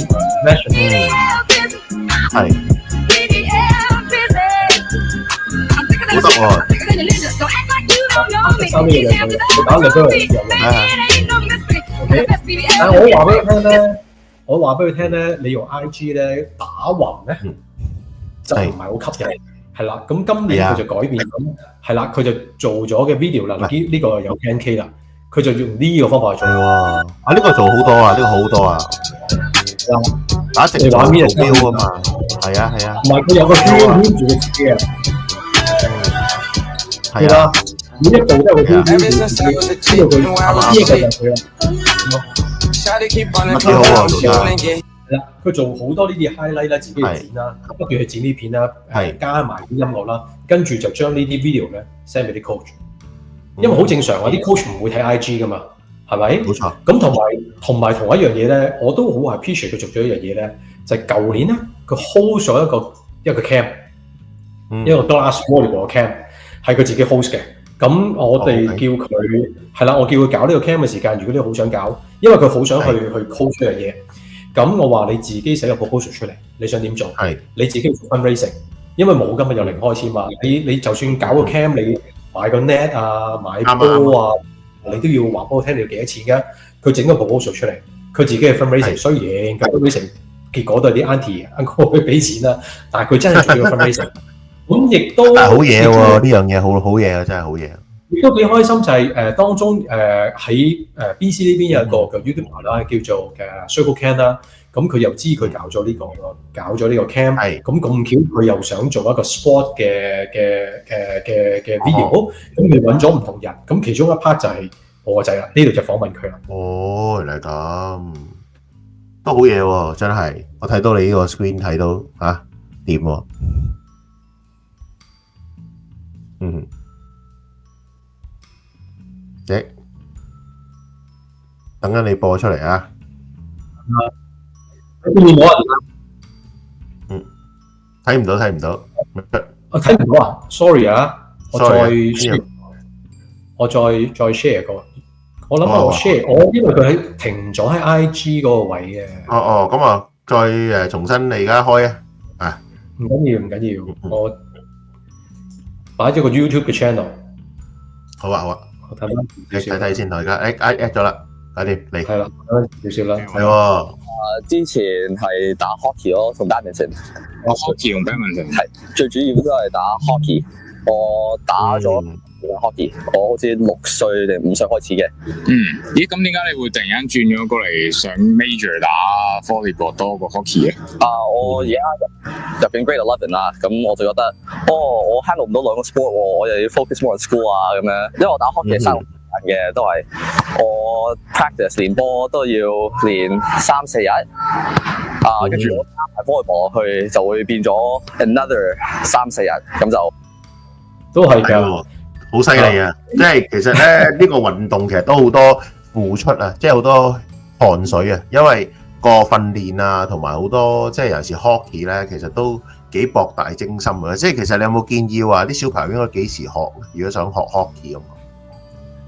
national 係好得喎。3呢個就佢打力都係有嘅。但係我話俾佢聽咧，你用 IG 咧打橫咧就唔係好吸引。係啦，咁今年佢就改變咁，係啦，佢就做咗嘅 video 啦，呢個有 10K 啦，佢就用呢個方法去做喎。啊，呢個做好多啊，呢個好多啊，打直做目標啊嘛，係啊係啊。唔係佢有個圈圈住佢自己啊，係啦，每一步都有個圈圈住自己，知道佢係嘛？呢個就係佢啦。乜幾好啊，做得。係啦，佢做好多呢啲 highlight 啦，自己去剪啦，不斷去剪啲片啦，加埋啲音樂啦，跟住就將呢啲 video 咧 send 俾啲 coach，因為好正常啊，啲 coach 唔會睇 IG 噶嘛，係咪？冇錯。咁同埋同一樣嘢咧，我都好 appreciate 佢做咗一樣嘢咧，就係舊年咧，佢 hold 咗一個 camp，一個 glass volleyball 嘅 camp，係佢自己 host 嘅。咁我哋叫佢係啦，我叫佢搞呢個 camp 嘅時間，如果你好想搞，因為佢好想去 coach 呢樣嘢。咁我話你自己寫個 proposal 出嚟，你想點做？係你自己做 fundraising，因為冇今日由零開始嘛。你就算搞個 cam，你買個 net 啊，買波啊，你都要話俾我聽你要幾多錢㗎。佢整個 proposal 出嚟，佢自己嘅 fundraising 雖然搞 fundraising 結果都係啲 auntie uncle 去俾錢啦，但係佢真係做咗個 fundraising。咁亦都好嘢喎，呢樣嘢好嘢啊，真係好嘢。亦都幾開心就係當中喺BC 呢邊有一個嘅 YouTuber 啦，叫做嘅 Circle Can 啦，咁佢又知佢搞咗呢個 cam，咁咁巧佢又想做一個 sport 嘅 video，咁佢揾咗唔同人，咁其中一 part 就係我個仔啦，呢度就訪問佢啦。哦，原來咁，都好嘢喎，真係，我睇到你呢個 screen 睇到嚇掂喎，等緊你播出嚟啊！冇人睇唔到，我睇唔到啊 ，sorry 啊，我再 share 個，我諗我 share，因為佢停咗喺 IG 嗰個位嘅。咁啊，再重新你而家開啊！唔緊要，我擺咗個 YouTube 嘅 channel。好啊，我睇睇先，大家at 咗啦，快啲嚟。係啦，少少啦。係喎。之前係打 hockey 咯，同 badminton。hockey 同 badminton 係最主要都係打 hockey。我打咗 hockey，我好似6歲定5歲開始嘅。咦，咁點解你會突然間轉咗過嚟想 major 打 volleyball 多過 hockey 嘅？我而家入緊 grade 11啦，咁我就覺得，我 handle 唔到兩個 sport 喎，我又要 focus more on school 啊咁樣。因為我打 hockey 係3嘅，都係我 practice 練波都要練3-4日，跟住我加埋 volleyball 落去就會變咗 another 3-4日，咁就都係㗎，好犀利啊！即係其實咧呢個運動其實都好多付出啊，即係好多汗水啊，因為個訓練啊，同埋好多即係尤其是 hockey 咧，其實都幾博大精深啊！即係其實你有冇建議話啲小朋友應該幾時學？如果想學 hockey 咁？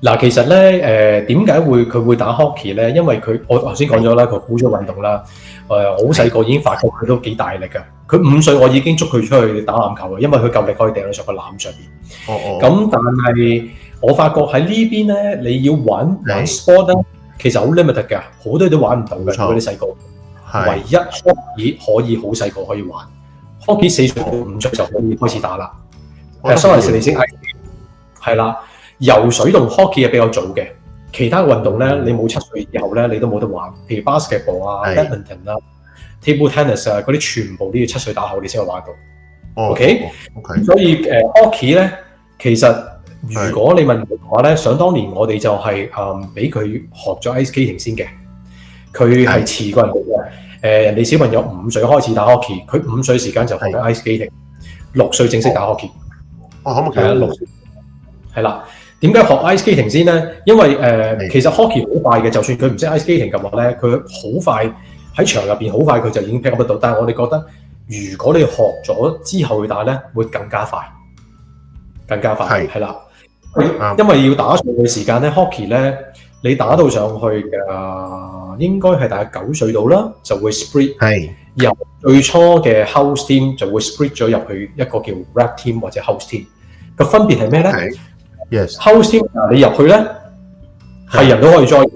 嗱，其實咧，點解佢會打 hockey 咧？因為我頭先講咗啦，佢好中意運動啦。我好細個已經發覺佢都幾大力㗎。佢5歲我已經捉佢出去打籃球啦，因為佢夠力可以掟到上個籃上面。咁但係我發覺喺呢邊咧，你要玩 sport 咧，其實好 limited 㗎，好多嘢都玩唔到嘅。如果你細個，唯一 hockey 可以好細個可以玩 ，hockey 4歲到5歲就可以開始打啦。sorry，你先係啦。游水同 hockey 係比較早嘅，其他運動咧，你冇7歲以後咧，你都冇得玩。譬如 basketball 啊、badminton 啊、table tennis 啊，嗰啲全部都要7歲打後你先可以玩到。OK，所以hockey 咧，其實如果你問我嘅話咧，想當年我哋就係俾佢學咗 ice skating 先嘅，佢係遲過人哋嘅。人哋小朋友5歲開始打 hockey， 佢5歲時間就學緊 ice skating，6歲正式打 hockey。可唔可以6歲係啦。點解學 ice skating 先咧？因為其實 hockey 好快嘅，就算佢唔識 ice skating 嘅話咧，佢好快喺場入邊好快佢就已經 pick up 得到。但係我哋覺得，如果你學咗之後去打咧，會更加快，係啦。因為要打上去嘅時間咧 ，hockey 咧你打到上去嘅應該係大概9歲度啦，就會 split。由最初嘅 house team 就會 split 咗入去一個叫 rep team 或者 house team。個分別係咩咧？House team 你入去咧，係人都可以 join，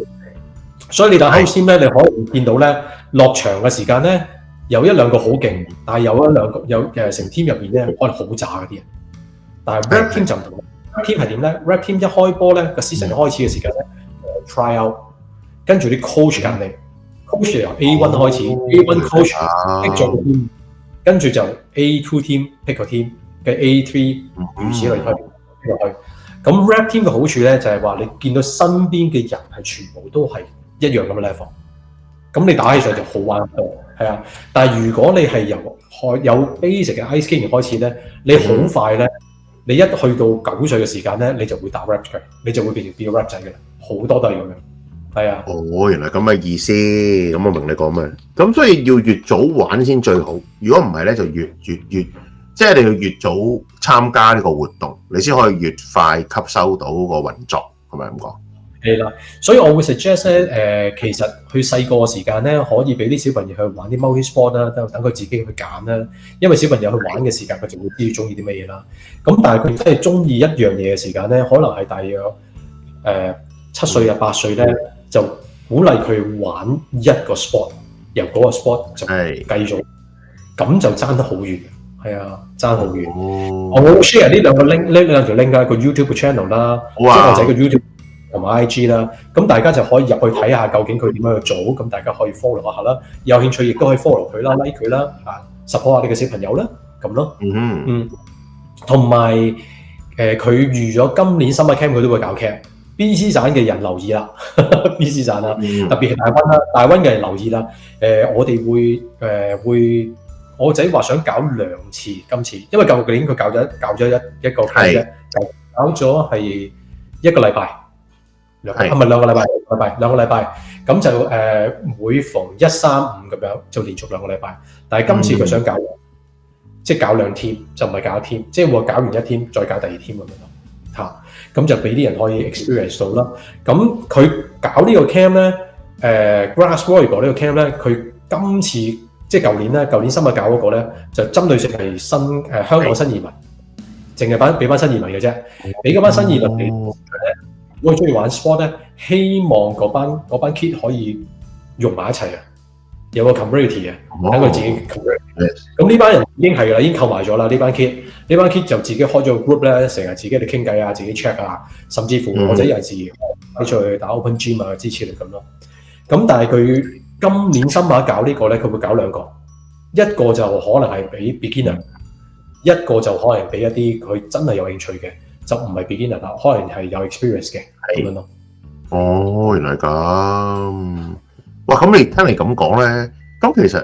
所以你打 house team 咧，你可以見到咧落場嘅時間咧有1-2個好勁，但係有1-2個成 team 入邊咧可能好渣嗰啲人。但係 rep team 就唔同 ，rep team 係點咧 ？rep team 一開波咧個 season 開始嘅時間咧，try out， 跟住啲 coach 揀你 ，coach 由 A1 開始 ，A1 coach pick 咗個 team， 跟住就 A2 team pick 個 team 嘅 A3， 如此類推落去。咁 rep team 嘅好處咧就係話你見到身邊嘅人係全部都係一樣咁嘅 level， 咁你打起上就好玩多，係啊。但係如果你係有 basic 嘅 ice skating 開始咧，你好快咧，你一去到9歲嘅時間咧，你就會打 rep 嘅，你就會變 rep 仔嘅啦，好多都係咁樣，係啊。原來咁嘅意思，咁我明你講咩。咁所以要越早玩先最好，如果唔係咧就越即係你要越早參加呢個活動，你先可以越快吸收到個運作，係咪咁講？係啦，所以我會 suggest 咧，其實佢細個時間咧，可以俾啲小朋友去玩啲 multi sport 啦，等佢自己去揀啦。因為小朋友去玩嘅時間，佢就會知中意啲乜嘢啦。咁但係佢真係中意一樣嘢嘅時間咧，可能係大約7歲啊8歲咧，就鼓勵佢玩一個 sport， 由嗰個 sport 就繼續，咁就爭得好遠。係啊，爭好遠。我會 share 呢兩個 link，呢兩條 link 啊，個 YouTube 嘅 channel 啦，即係我仔個 YouTube 同埋 IG 啦，咁大家就可以入去睇下究竟佢點樣去做，咁大家可以 follow 一下啦。有興趣亦都可以 follow 佢啦 ，like 佢啦，support 下你嘅小朋友啦，咁咯。同埋佢預咗今年 summer camp 佢都會搞 camp。BC 省嘅人留意啦，BC 省啦，特別係大溫啦，大溫嘅人留意啦。我哋會我仔話想搞2次，今次因為舊年佢搞咗一個 camp 啫，搞咗係1個禮拜，唔係2個禮拜，2個禮拜，咁就每逢1、3、5咁樣就連續2個禮拜。但係今次佢想搞，即係搞2 team，就唔係搞1 team，即係話搞完1 team 再搞第2 team 咁樣咯。咁就俾啲人可以 experience 到啦。咁佢搞呢個 camp 咧，Grass Volleyball 呢個 camp 咧，佢今次即係舊年新嘅搞嗰個咧，就針對性係香港新移民，淨係俾班新移民嘅啫。俾嗰班新移民嚟，如果中意玩 sport 咧，希望嗰班 kid 可以融埋一齊啊，有個 community 嘅，等佢自己 community。咁呢班人已經係啦，已經購埋咗啦。呢班 kid 就自己開咗個 group 咧，成日自己嚟傾偈啊，自己 check 啊，甚至乎或者有陣時喺出去打 open gym 啊，支持你咁咯。咁但係佢今年新馬搞呢個咧，佢會搞2個，一個就可能係俾 beginner，一個就可能俾一啲佢真係有興趣嘅，就唔係 beginner 啦，可能係有 experience 嘅咁樣咯。哦，原來咁。哇！咁你聽你咁講咧，咁其實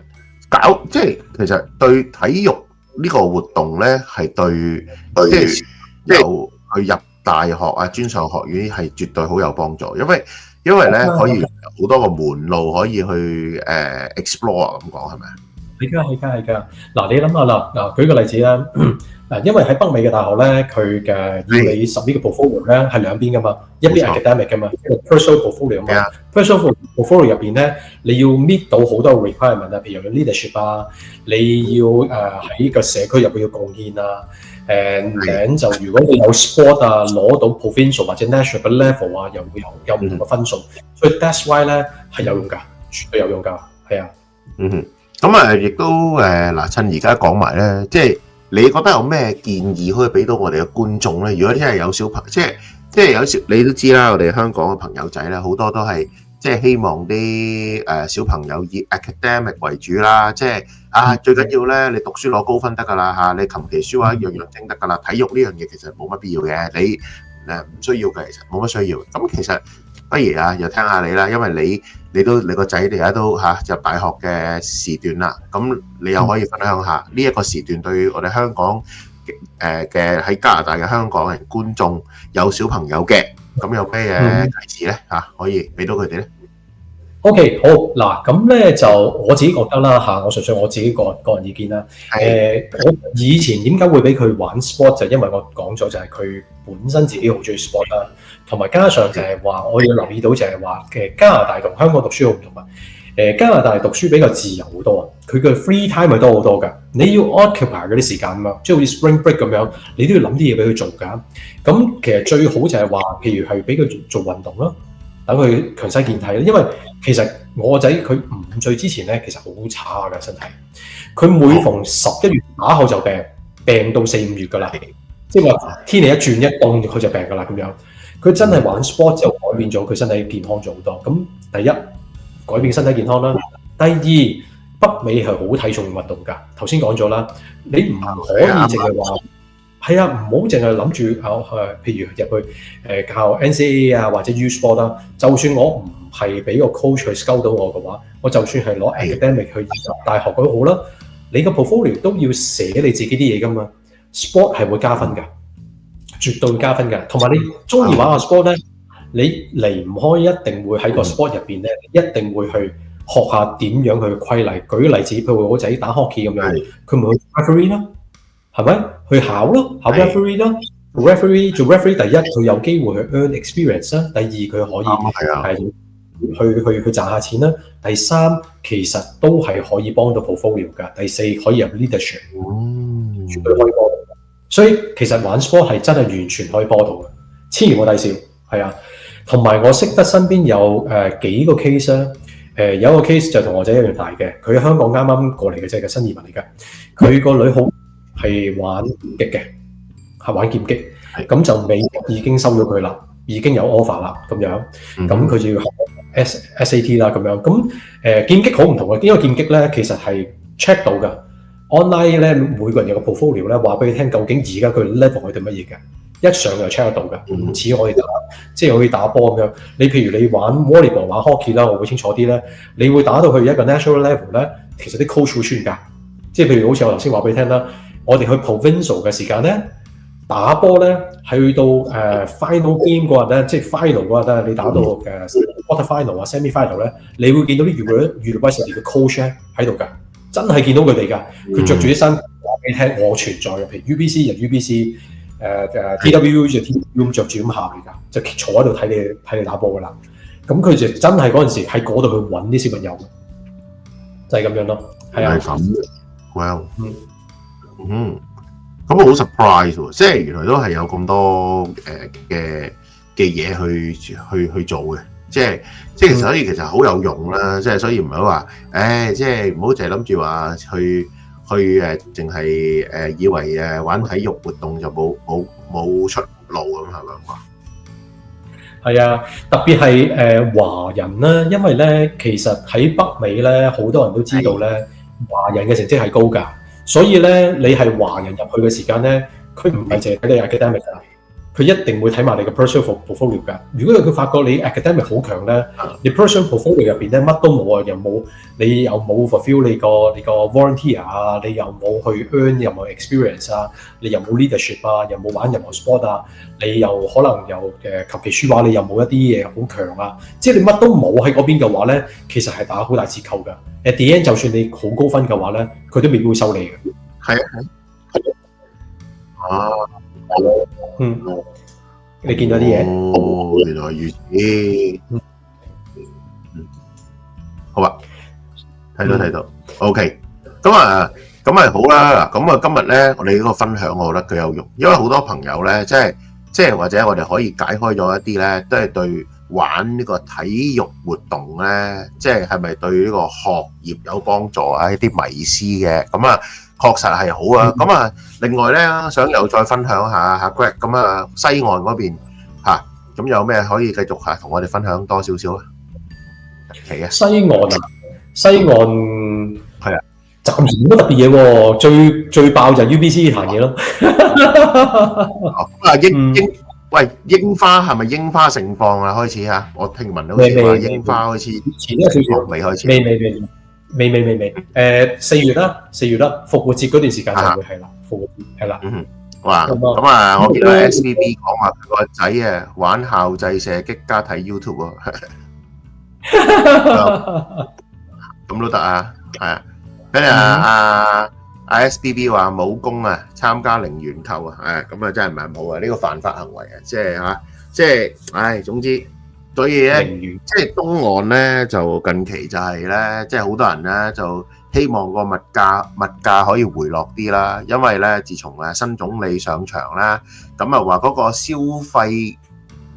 其實對體育呢個活動咧，係對即係由去入大學啊、專上學院係絕對好有幫助，因為咧可以有好多個門路可以去explore 咁講係咪啊？係㗎。嗱，你諗下啦，舉個例子啦，因為喺北美嘅大學咧，佢嘅要你submit嘅 portfolio 咧係兩邊㗎嘛，一邊 academic 㗎嘛，一個 personal portfolio 嘛。personal portfolio 入邊咧，你要 meet 到好多 requirement 啊，譬如 leadership 啊，你要喺個社區入邊要貢獻啊，就如果你有 sport 啊，攞到 provincial 或者 national 嘅 level 啊，又會有唔同嘅分數，所以 that's why 咧係有用㗎，絕對有用㗎，係啊。咁亦都嗱，趁而家講埋咧，即係你覺得有咩建議可以俾到我哋嘅觀眾咧？如果真係有小朋友，即係有時你都知啦，我哋香港嘅朋友仔咧，好多都係即係希望啲小朋友以 academic 為主啦，即係最緊要咧，你讀書攞高分得㗎啦嚇，你琴棋書畫樣樣精得㗎啦，體育呢樣嘢其實冇乜必要嘅，你唔需要嘅，其實冇乜需要。咁其實不如又聽下你啦，因為你個仔而家都入大學嘅時段啦，咁你又可以分享下呢一個時段對我哋香港嘅喺加拿大嘅香港人觀眾有小朋友嘅，咁有咩嘢提示咧可以俾到佢哋咧 ？OK， 好嗱，咁咧就我自己覺得啦我純粹我自己個人意見啦。我以前點解會俾佢玩 sport 就因為我講咗就係佢本身自己好中意 sport 啦，同埋加上就係話我要留意到就係話嘅加拿大同香港讀書好唔同啊。加拿大讀書比較自由好多啊，佢嘅 free time 係多好多㗎。你要 occupy 嗰啲時間啊嘛，即係好似 spring break 咁樣，你都要諗啲嘢俾佢做㗎。咁其實最好就係話，譬如係俾佢做運動咯，等佢強身健體。因為其實我個仔佢5歲之前咧，其實好差㗎身體。佢每逢11月打後就病到4、5月㗎啦。即係話天氣一轉一凍，佢就病㗎啦咁樣。佢真係玩 sport 就改變咗佢身體健康咗好多。咁第一，改變身體健康啦。第二，北美係好睇重運動㗎。頭先講咗啦，你唔可以淨係話係啊，唔好淨係諗住譬如入去教 NCAA 啊或者 U Sport 啦。就算我唔係俾個 coach 去 scout 到我嘅話，我就算係攞 academic 去入大學都好啦。你個 portfolio 都要寫你自己啲嘢㗎嘛。sport 係會加分㗎，絕對會加分㗎。同埋你中意玩個 sport 咧，你離唔開一定會喺個 sport 入邊咧，一定會去學下點樣去規例。舉個例子，譬如我仔打 hockey 咁樣，佢咪去 referee 咯，係咪？去考咯，考 referee 咯。做 referee 第一佢有機會去 earn experience 啦，第二佢可以去賺下錢啦。第三其實都係可以幫到 portfolio 㗎。第四可以入 leadership，絕對可以幫到。所以其實玩 sport 係真係完全可以幫到嘅，千祈唔好睇笑，係啊。同埋我識得身邊有幾個 case 啦，有一個 case 就同我仔一樣大嘅，佢喺香港啱啱過嚟嘅啫，係新移民嚟嘅。佢個女好係玩擊嘅，係玩劍擊，咁就美國已經收咗佢啦。已經有 offer 啦咁樣，嗯咁佢就要學 SAT 啦咁樣，咁劍擊好唔同嘅，因為劍擊咧其實係 check 到嘅 online 咧，每個人有個 portfolio 咧話俾你聽，究竟而家佢 level 係啲乜嘢嘅，一上就 check 得到嘅，唔似我哋打即係可以打波咁樣。你譬如你玩 volleyball 玩 hockey 啦，我會清楚啲咧，你會打到去一個 national level 咧，其實啲 coach 會穿㗎，即係譬如好似我頭先話俾你聽啦，我哋去 provincial 嘅時間咧。打波咧，去到final game 嗰日咧，即係 final 嗰日咧，你打到嘅 quarter final 啊、semi final 咧，你會見到啲 university 嘅 coach 咧喺度㗎，真係見到佢哋㗎。佢着住啲衫話俾你聽，我存在嘅。譬如 UBC 就 UBC，TWU 就 TWU 着住咁下嚟㗎，就坐喺度睇你打波㗎啦。咁佢就真係嗰陣時喺嗰度去揾啲小朋友，就係、是、咁樣咯。係啊，係咁 ，well，咁我好 surprise 喎，即係原來都係有咁多嘅嘢去做嘅，即係所以其實好有用啦，即係所以唔係話，即係唔好淨係諗住話去淨係以為玩體育活動就冇出路咁係咪啊？係啊，特別係華人啦，因為咧其實喺北美咧好多人都知道咧，華人嘅成績係高㗎。所以咧，你係華人入去嘅時間咧，佢唔係淨係睇你 academic 㗎，佢一定會睇埋你嘅 personal portfolio 㗎。如果佢發覺你 academic 好強咧，你 personal portfolio 入邊咧乜都冇啊，你又冇 fulfill 你個 volunteer 啊，你又冇去 earn 任何 experience 啊，你又冇 leadership 啊，又冇玩任何 sport 啊，你又可能又求其書畫，你又冇一啲嘢好強啊，即係你乜都冇喺嗰邊嘅話咧，其實係打好大折扣㗎。at the end 就算你好高分嘅話咧，佢都未必會收你嘅。係啊，你見到啲嘢？哦，原來如此。好啊，睇到。OK，咁啊好啦。嗱，咁啊今日咧，我哋呢個分享我覺得佢有用，因為好多朋友咧，即係或者我哋可以解開咗一啲咧，都係對玩呢個體育活動咧，即係咪對呢個學業有幫助啊？一啲迷思嘅，咁啊確實係好啊。咁啊，另外咧，想又再分享下 Greg， 咁啊西岸嗰邊嚇，咁有咩可以繼續同我哋分享多少少啊？係啊，西岸係啊，暫時冇乜特別嘢喎，最爆就係 UBC 呢壇嘢咯。櫻花係咪櫻花盛放啊？開始嚇，我聽聞好似話櫻花開始前一少少未開始，未。4月啦，復活節嗰段時間就會係啦，復活節係啦。哇！咁啊，我見到 SBB 講話佢個仔啊玩校際射擊加睇 YouTube 喎，咁都得啊，係啊。跟住阿 SBB 話武功啊，參加零元購啊，咁啊真係唔係冇啊，呢個犯法行為啊，即係總之，所以咧，即係東岸咧就近期就係咧，即係好多人咧就希望個物價可以回落啲啦，因為咧自從新總理上場啦，咁啊話嗰個消費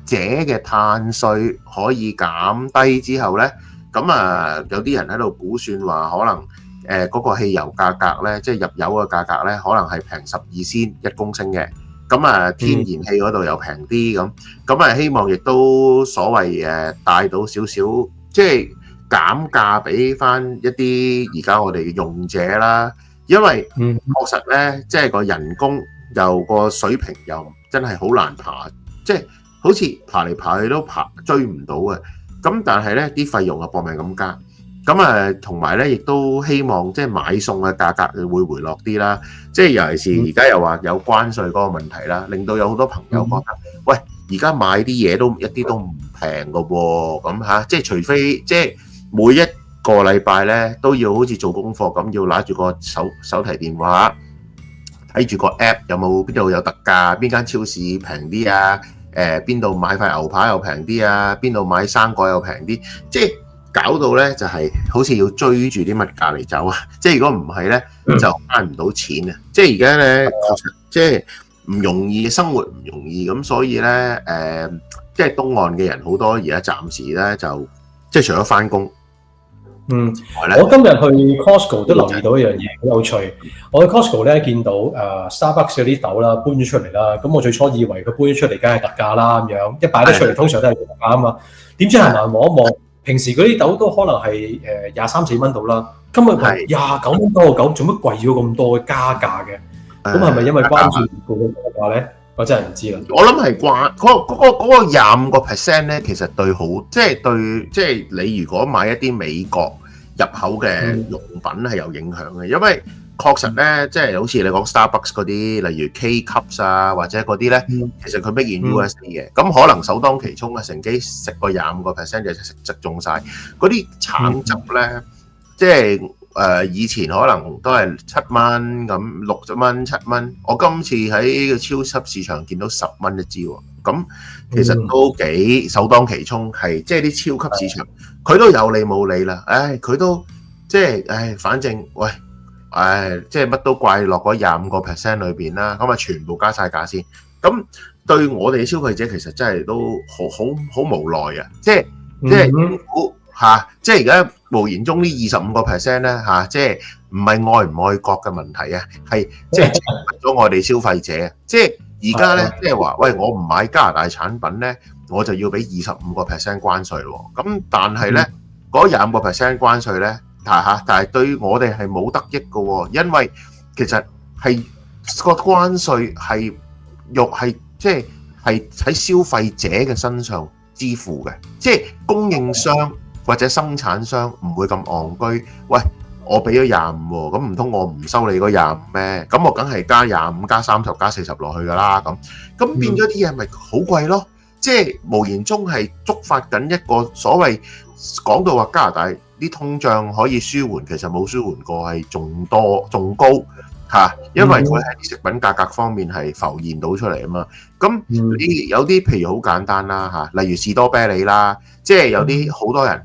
者嘅碳稅可以減低之後咧，咁啊有啲人喺度估算話可能。嗰個汽油價格咧，即係入油嘅價格咧，可能係平12仙1公升嘅。咁啊，天然氣嗰度又平啲咁啊，希望亦都所謂帶到少少，即係減價俾翻一啲而家我哋嘅用者啦。因為確實咧，即係個人工又個水平又真係好難爬，即係好似爬嚟爬去都追唔到嘅。咁但係咧，啲費用啊搏命咁加。咁啊，同埋咧，亦都希望即係買餸嘅價格會回落啲啦。即係尤其是而家又話有關稅嗰個問題啦，令到有好多朋友覺得，喂，而家買啲嘢都一啲都唔平㗎喎。咁嚇，即係除非即係每一個禮拜咧都要好似做功課咁，要拿住個手提電話睇住個 app 有冇邊度有特價，邊間超市平啲啊？邊度買塊牛扒又平啲啊？邊度買生果又平啲？即係。搞到咧就係好似要追住啲物價嚟走啊！即係如果唔係咧，就慳唔到錢啊！即係而家咧，確實即係唔容易，生活唔容易咁，所以咧即係東岸嘅人好多而家暫時咧就即係除咗返工，我今日去 Costco 都留意到一樣嘢好有趣。我去 Costco 咧見到Starbucks 嗰啲豆啦搬咗出嚟啦，咁我最初以為佢搬咗出嚟梗係特價啦咁樣，一擺得出嚟通常都係特價啊嘛。點知行埋望一望，平時嗰啲豆都可能係23-24蚊到啦，今日係29蚊多個九，做乜貴咗咁多加價嘅？咁係咪因為關注個價咧？我真係唔知啦。我諗係關嗰個25%咧，其實對好，即係你如果買一啲美國入口嘅用品係有影響嘅，因為確實咧，即係好似你講 Starbucks 嗰啲，例如 K Cups 啊，或者嗰啲咧，其實佢 made in USA 嘅，咁可能首當其衝啊，乘機食個25%就食中晒。嗰啲橙汁咧，即係以前可能都係7蚊咁，6蚊7蚊，我今次喺個超級市場見到10蚊一支喎，咁其實都幾首當其衝，係即係啲超級市場，佢都有理冇理啦，佢都即係反正喂。即係乜都怪落嗰25%裏邊啦，咁啊全部加晒價先。咁對我哋消費者其實真係都好無奈啊！即係政府即係而家無言中呢25%咧即係唔係愛唔愛國嘅問題啊，係即係懲罰咗我哋消費者啊！即係而家咧，即係話喂，我唔買加拿大產品咧，我就要俾25%關稅喎。咁但係咧，嗰25%關稅咧。但係對我哋係冇得益嘅喎，因為其實係個關稅係即係喺消費者嘅身上支付嘅，即係供應商或者生產商唔會咁戇居。喂，我俾咗25喎，咁唔通我唔收你嗰25咩？咁我梗係加25加30加40落去㗎啦。咁變咗啲嘢咪好貴咯？即係無言中係觸發緊一個所謂講到話加拿大啲通脹可以舒緩，其實冇舒緩過，係仲多仲高因為佢喺食品價格方面係浮現到出嚟啊嘛。咁你有啲譬如好簡單啦例如士多啤梨啦，即係有啲好多人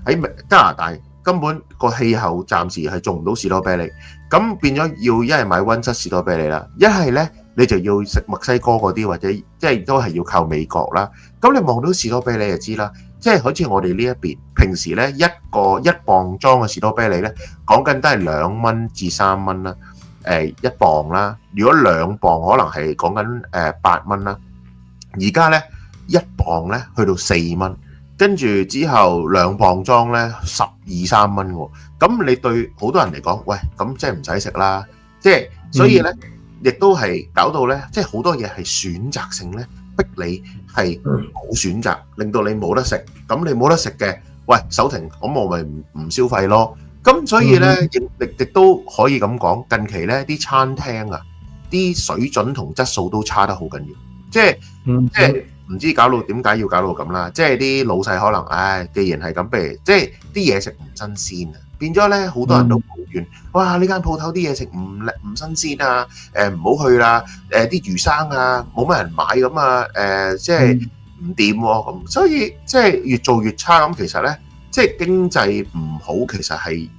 喺加拿大根本個氣候暫時係種唔到士多啤梨，咁變咗要一係買溫室士多啤梨啦，一係咧你就要食墨西哥嗰啲，或者即係都係要靠美國啦。咁你望到士多啤梨就知啦。即係好似我哋呢一邊，平時咧一磅裝嘅士多啤梨咧，講緊都係2蚊至3蚊啦，一磅啦。如果2磅，可能係講緊8蚊啦。而家咧1磅咧去到4蚊，跟住之後2磅裝咧12-13蚊喎。咁你對好多人嚟講，喂，咁即係唔使食啦。即係所以咧，亦都係搞到咧，即係好多嘢係選擇性咧。逼你係冇選擇，令到你冇得食。咁你冇得食嘅，喂，手停，咁我咪唔消費咯。咁所以咧，亦都可以咁講，近期咧啲餐廳啊，啲水準同質素都差得好緊要。即係唔知搞到點解要搞到咁啦。即係啲老細可能，既然係咁，不如即係啲嘢食唔新鮮啊，變咗咧好多人都抱怨，哇！呢間鋪頭啲嘢食唔新鮮啊，唔好去啦，啲魚生啊冇乜人買咁啊，即係唔掂喎咁，所以即係越做越差咁。其實咧，即係經濟唔好，其實係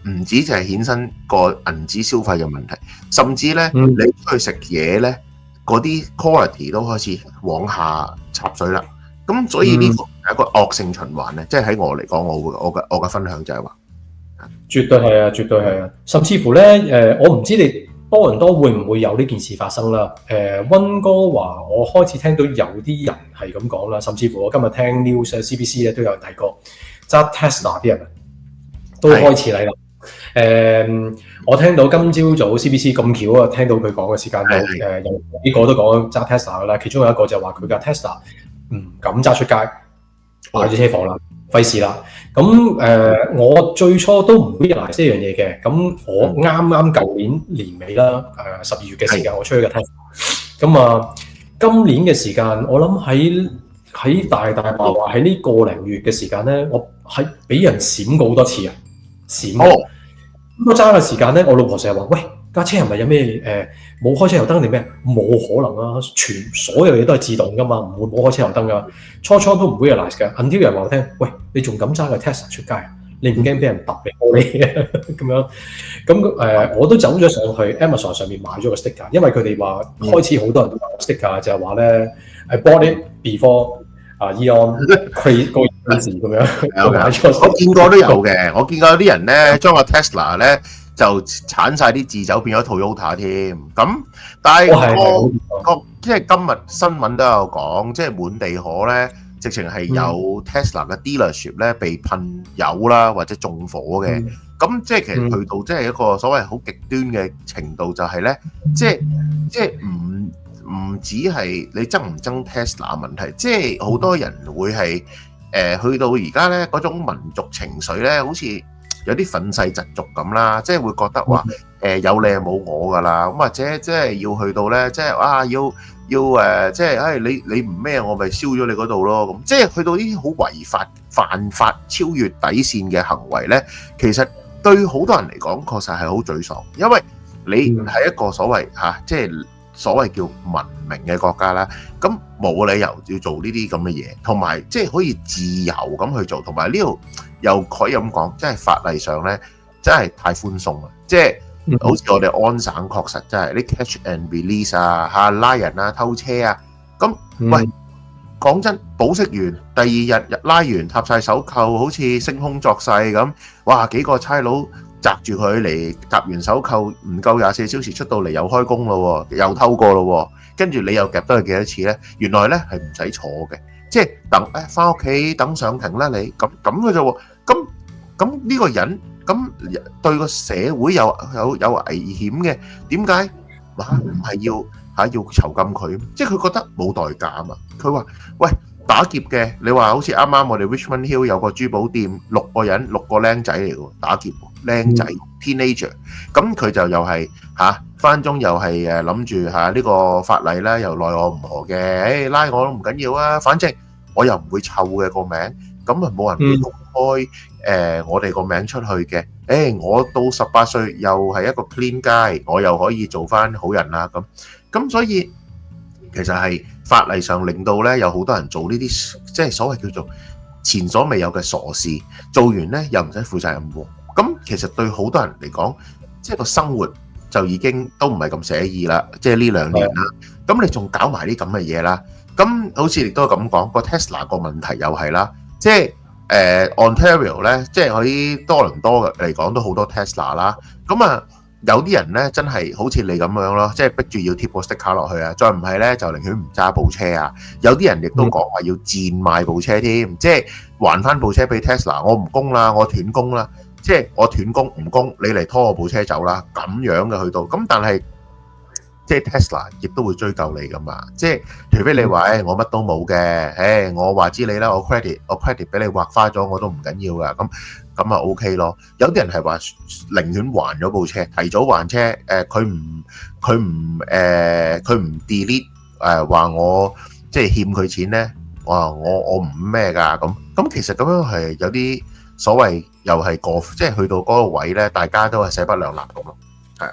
唔止就係衍生個銀紙消費嘅問題，甚至咧你出去食嘢咧，嗰啲 quality 都開始往下插水啦。咁所以呢個係一個惡性循環咧，即係喺我嚟講，我嘅分享就係話。絕對係啊，絕對係啊，甚至乎咧，我唔知你多倫多會唔會有呢件事發生啦。溫哥華，我開始聽到有啲人係咁講啦，甚至乎我今日聽 news CBC 咧都有提過，揸 Tesla 啲人都開始嚟啦。我聽到今朝早 CBC 咁巧啊，聽到佢講嘅時間有幾個都講揸 Tesla 噶啦，其中有一個就話佢架 Tesla 唔敢揸出街，擺咗車房啦。費事啦，咁我最初都唔 realize 呢樣嘢嘅，咁我啱舊年年尾啦，12月嘅時間我出去嘅 Tesla，咁今年嘅時間我諗喺大話喺呢個零月嘅時間咧，我係俾人閃過好多次啊，閃過。咁揸嘅時間咧，我老婆成日話：喂，架車係咪有咩冇開車油燈定咩？冇可能啊！所有嘢都係自動噶嘛，唔會冇開車油燈噶。初都唔 realize 嘅。until 人話我聽，喂，你仲敢揸個 Tesla 出街？你唔驚俾人揼你玻璃嘅咁樣？咁我都走咗上去 Amazon 上面買咗個 sticker，因為佢哋話開始好多人都買 sticker，就係話咧，I bought it before Elon crazy 咁樣買咗。我見過都有嘅，我見過有啲人咧將個 Tesla 咧就剷晒啲字走變咗 Toyota 添。咁但係個即係今日新聞都有講，即係滿地可咧，直情係有 Tesla 嘅 dealership 咧被噴油啦或者縱火嘅。咁即係其實去到即係一個所謂好極端嘅程度，就係咧，即係唔止係你憎唔憎 Tesla 問題，即係好多人會係去到而家咧嗰種民族情緒咧，好似有啲憤世嫉俗咁啦，即係會覺得話有你係冇我㗎啦，咁或者即係要去到咧，即係要即係你唔咩我咪燒咗你嗰度咯，咁即係去到呢啲好違法犯法超越底線嘅行為咧，其實對好多人嚟講確實係好沮喪，因為你係一個所謂即係所謂叫文明嘅國家啦，咁冇理由要做呢啲咁嘅嘢，同埋即係可以自由咁去做，同埋呢度又可以咁講，即係法例上咧真係太寬鬆啦，即係好似我哋安省確實真係啲 catch and release 拉人啊、偷車啊，咁喂講真，保釋完第二日拉完搭晒手扣，好似升空作勢咁，哇幾個差佬擲住佢嚟夾完手扣，唔夠24小時出到嚟又開工咯，又偷過咯，跟住你又夾多佢幾多次咧？原來咧係唔使坐嘅，即係等返屋企等上庭啦你，咁嘅啫喎，咁呢個人咁對個社會有危險嘅，點解唔係要囚禁佢？即係佢覺得冇代價啊嘛，佢話喂。打劫嘅，你話好似啱啱我哋 Richmond Hill 有個珠寶店，6個人6個僆仔嚟喎，打劫僆仔 teenager， 咁佢就又係翻中又係諗住呢個法例啦，又奈我唔何嘅，拉我都唔緊要啊，反正我又唔會臭嘅個名，咁啊冇人會公開我哋個名出去嘅，我到18歲又係一個 clean guy，我又可以做翻好人啦，咁所以其實係。法例上令到咧有好多人做呢啲即係所謂叫做前所未有嘅傻事，做完咧又唔使負責任喎。咁其實對好多人嚟講，即係個生活就已經都唔係咁寫意啦。即係呢2年啦，咁你仲搞埋啲咁嘅嘢啦。咁好似亦都咁講，個 Tesla 個問題又係啦，即係Ontario 咧，即係喺多倫多嚟講都好多 Tesla 啦。咁啊〜有啲人咧真係好似你咁樣咯，即係逼住要貼個 sticker 落去啊！再唔係咧就寧願唔揸部車啊！有啲人亦都講話要賤賣部車添，即係還翻部車俾 Tesla， 我唔供啦，我斷供啦，即係我斷供唔供，你嚟拖我部車走啦，咁樣嘅去到。咁但係即係 Tesla 亦都會追究你噶嘛，即係除非你話我乜都冇嘅，我話知你啦，我 credit 俾你畫花咗我都唔緊要噶，咁啊 OK 咯。有啲人係話寧願還咗部車，提早還車，佢唔 delete 話我即係欠佢錢咧，哇我唔咩㗎咁其實咁樣係有啲所謂又係即係去到嗰個位咧，大家都係勢不兩立咁咯，係啊。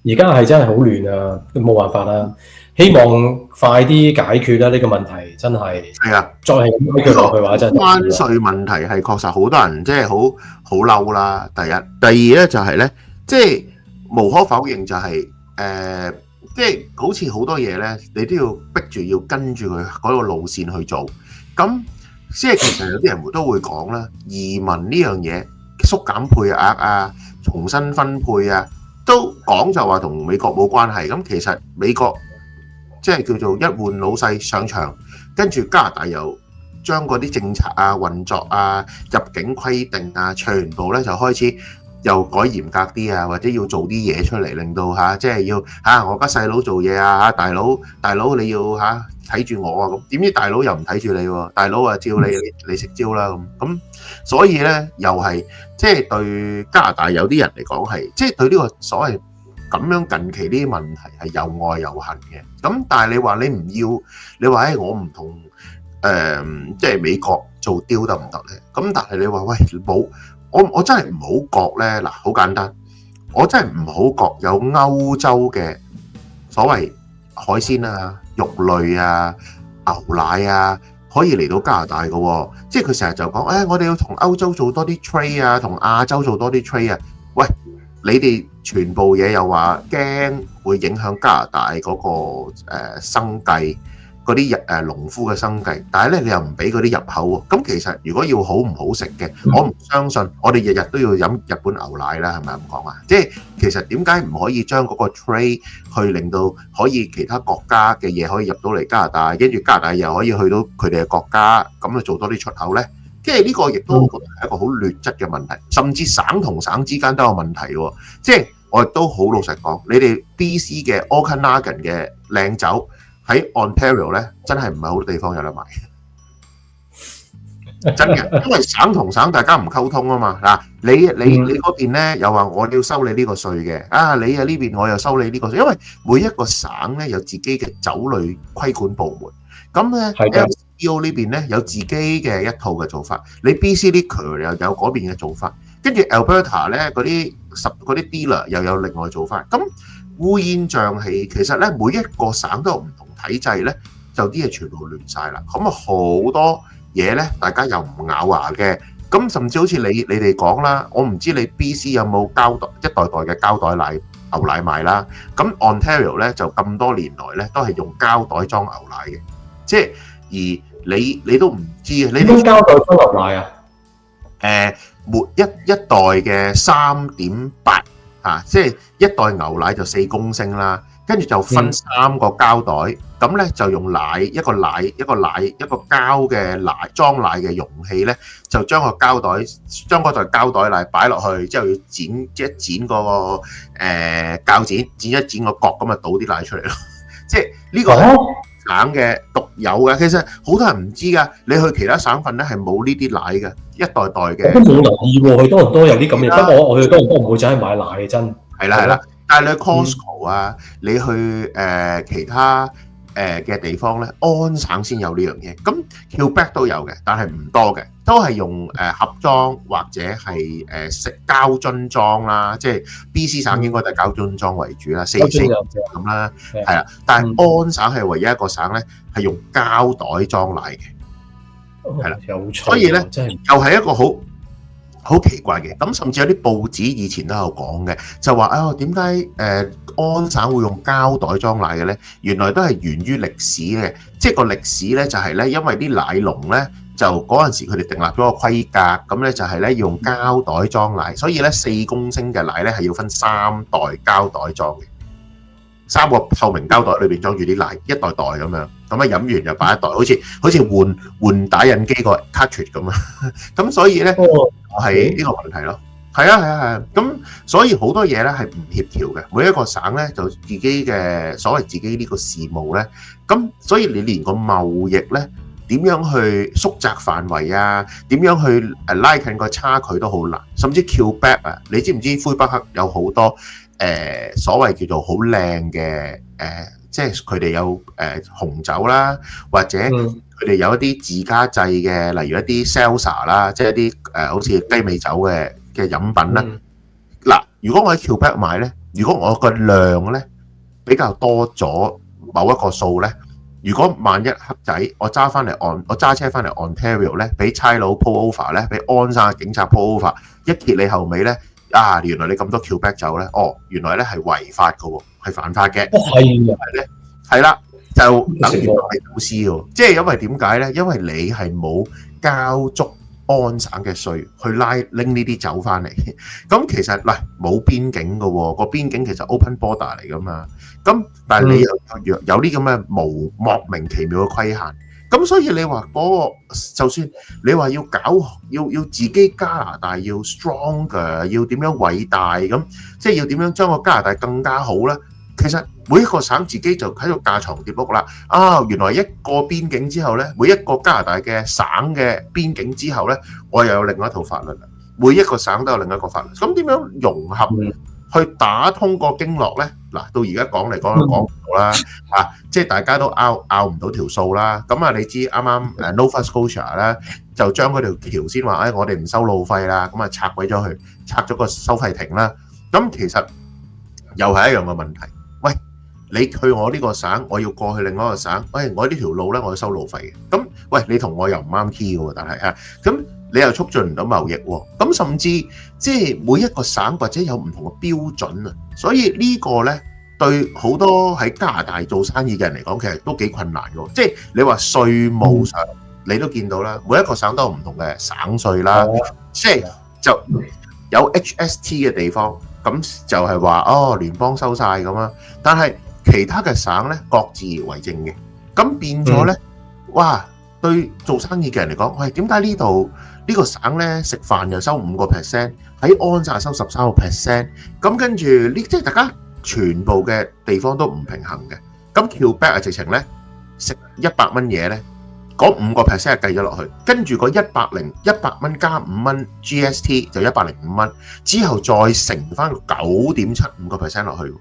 而家係真係好亂啊，冇辦法啦。希望快啲解決啦，呢個問題真係啊，再係咁解決落去嘅話，真係關稅問題係確實好多人即係好嬲啦。第一，第二咧就係咧，即係無可否認就係即係好似好多嘢咧，你都要逼住要跟住佢嗰個路線去做。咁即係其實有啲人都會講啦，移民呢樣嘢縮減配額啊，重新分配啊。都講就話同美國冇關係，咁其實美國即係叫做一換老細上場，跟住加拿大又將嗰啲政策啊、運作啊、入境規定啊，全部咧就開始又改嚴格啲啊，或者要做啲嘢出嚟，令到即係要我家細佬做嘢啊，大佬你要睇住我啊，咁點知大佬又唔睇住你喎，大佬啊照你食蕉啦咁，所以咧又係即係對加拿大有啲人嚟講係即係對呢個所謂咁樣近期呢啲問題係又愛又恨嘅。咁但係你話你唔要，你話我唔同即係美國做雕得唔得咧？咁但係你話喂冇，我真係唔好覺咧，嗱好簡單，我真係唔好覺有歐洲嘅所謂海鮮啊、肉類啊、牛奶啊可以嚟到加拿大嘅喎，即係佢成日就講我哋要同歐洲做多啲 trade 啊，同亞洲做多啲 trade 啊。喂，你哋全部嘢又話驚會影響加拿大嗰個生計，嗰啲農夫嘅生計，但係咧你又唔俾嗰啲入口喎。咁其實如果要好唔好食嘅，我唔相信我哋日日都要飲日本牛奶啦，係咪咁講啊？即係其實點解唔可以將嗰個 trade 去令到可以其他國家嘅嘢可以入到嚟加拿大，跟住加拿大又可以去到佢哋嘅國家，咁去做多啲出口咧？即係呢個亦都係一個好劣質嘅問題，甚至省同省之間都有問題喎。即係我亦都好老實講，你哋 BC 嘅 Okanagan 嘅靚酒喺 Ontario 咧，真係唔係好多地方有得賣，真嘅，因為省同省大家唔溝通啊嘛。嗱，你嗰邊咧又話我要收你呢個稅嘅，啊你啊呢邊我又收你呢個稅，因為每一個省咧有自己嘅酒類規管部門，咁咧 LCBO 呢邊咧有自己嘅一套嘅做法，你 BC Liquor 又有嗰邊嘅做法，跟住 Alberta 咧嗰啲 dealer 又有另外做法，咁烏煙瘴氣，其實咧每一個省都有唔同體制咧，就啲嘢全部亂晒啦。咁啊好多嘢咧，大家又唔咬牙嘅。咁甚至好似你哋講啦，我唔知你 BC 有冇膠袋一袋袋嘅膠袋奶牛奶賣啦。咁 Ontario 咧就咁多年來咧都係用膠袋裝牛奶嘅，即係而你都唔知啊。你點膠袋裝牛奶啊？一袋嘅3.8啊，即係一袋牛奶就4公升啦，跟住就分3個膠袋，咁咧就用一個膠嘅奶裝奶嘅容器咧，就將嗰袋膠袋奶擺落去，之後要剪嗰個鉸剪，剪一剪個角咁啊，倒啲奶出嚟咯。即係呢個省嘅獨有嘅，其實好多人唔知㗎。你去其他省份咧係冇呢啲奶嘅，一袋袋嘅。我都冇留意喎，去多倫多有啲咁嘅，不過我去多倫多唔會走去買奶嘅真。係啦，但係你去 Costco 啊，你去其他嘅地方咧，安省先有呢樣嘢。咁 Quebec 都有嘅，但係唔多嘅，都係用盒裝或者係膠樽裝啦。即係 BC 省應該都係膠樽裝為主啦，4咁啦，係啦。但係安省係唯一一個省咧係用膠袋裝奶嘅，係啦。所以咧又係一個好奇怪嘅，咁甚至有啲報紙以前都有講嘅，就話啊點解安省會用膠袋裝奶嘅咧？原來都係源於歷史嘅，即係個歷史咧就係咧，因為啲奶農咧就嗰陣時佢哋訂立咗個規格，咁咧就係咧要用膠袋裝奶，所以咧4公升嘅奶咧係要分3袋膠袋裝嘅，3個透明膠袋裏邊裝住啲奶，一袋袋咁樣，咁啊飲完就擺一袋，好似換打印機個 cartridge 咁啊，咁所以咧係呢個問題咯。係啊，咁所以好多嘢咧係唔協調嘅，每一個省咧就自己嘅所謂自己呢個事務咧，咁所以你連個貿易咧點樣去縮窄範圍啊，點樣去拉近個差距都好難，甚至 Quebec 啊，你知唔知魁北克有好多所謂叫做好靚嘅即係佢哋有紅酒啦，或者佢哋有一啲自家製嘅，例如一啲 Seltzer 啦，即係一啲好似雞尾酒嘅飲品啦。嗱，如果我喺 Quebec 買咧，如果我個量咧比較多咗某一個數咧，如果萬一黑仔我揸車翻嚟 Ontario 咧，俾差佬 pull over 咧，俾安省嘅警察 pull over，一揭你後尾咧，啊原來你咁多 Quebec 酒咧，原來咧係違法嘅喎，係犯法嘅。係啦，就等於係賭師喎，即係因為點解咧？因為你係冇交足安省嘅稅去拎呢啲酒翻嚟，咁其實嗱冇邊境嘅喎，個邊境其實 open border 嚟噶嘛，咁但係你有啲咁嘅莫名其妙嘅規限，咁所以你話嗰個就算你話要自己加拿大要 stronger， 要點樣偉大咁，即係要點樣將個加拿大更加好咧？其實每一個省自己就喺度架床疊屋啦。原來一個邊境之後咧，每一個加拿大嘅省嘅邊境之後咧，我又有另外一套法律啦。每一個省都有另一個法律。咁點樣融合去打通個經絡咧？嗱，到而家講嚟講都講唔到啦。即係大家都拗唔到條數啦。咁啊，你知啱啱Nova Scotia 咧就將嗰條橋先話，我哋唔收路費啦。咁啊拆鬼咗佢，拆咗個收費亭啦。咁其實又係一樣嘅問題。喂，你去我呢個省，我要過去另外一個省，我呢條路咧，我要收路費嘅。咁，喂，你同我又唔啱 key 嘅喎，但係咁你又促進唔到貿易喎。咁甚至即係每一個省或者有唔同嘅標準啊，所以呢個咧對好多喺加拿大做生意嘅人嚟講，其實都幾困難嘅。即係你話稅務上，你都見到啦，每一個省都有唔同嘅省稅啦，即係就有 HST 嘅地方，咁就係話聯邦收晒咁啦。但係其他嘅省咧各自為政嘅，咁變咗咧，哇！對做生意嘅人嚟講，喂，點解呢度呢個省咧食飯又收5%，喺安扎收13%，咁跟住呢，即係大家全部嘅地方都唔平衡嘅。咁 Quebec 直情咧食100蚊嘢咧，嗰5%係計咗落去，跟住嗰100蚊加5蚊 GST 就105蚊，之後再乘翻9.75% 落去。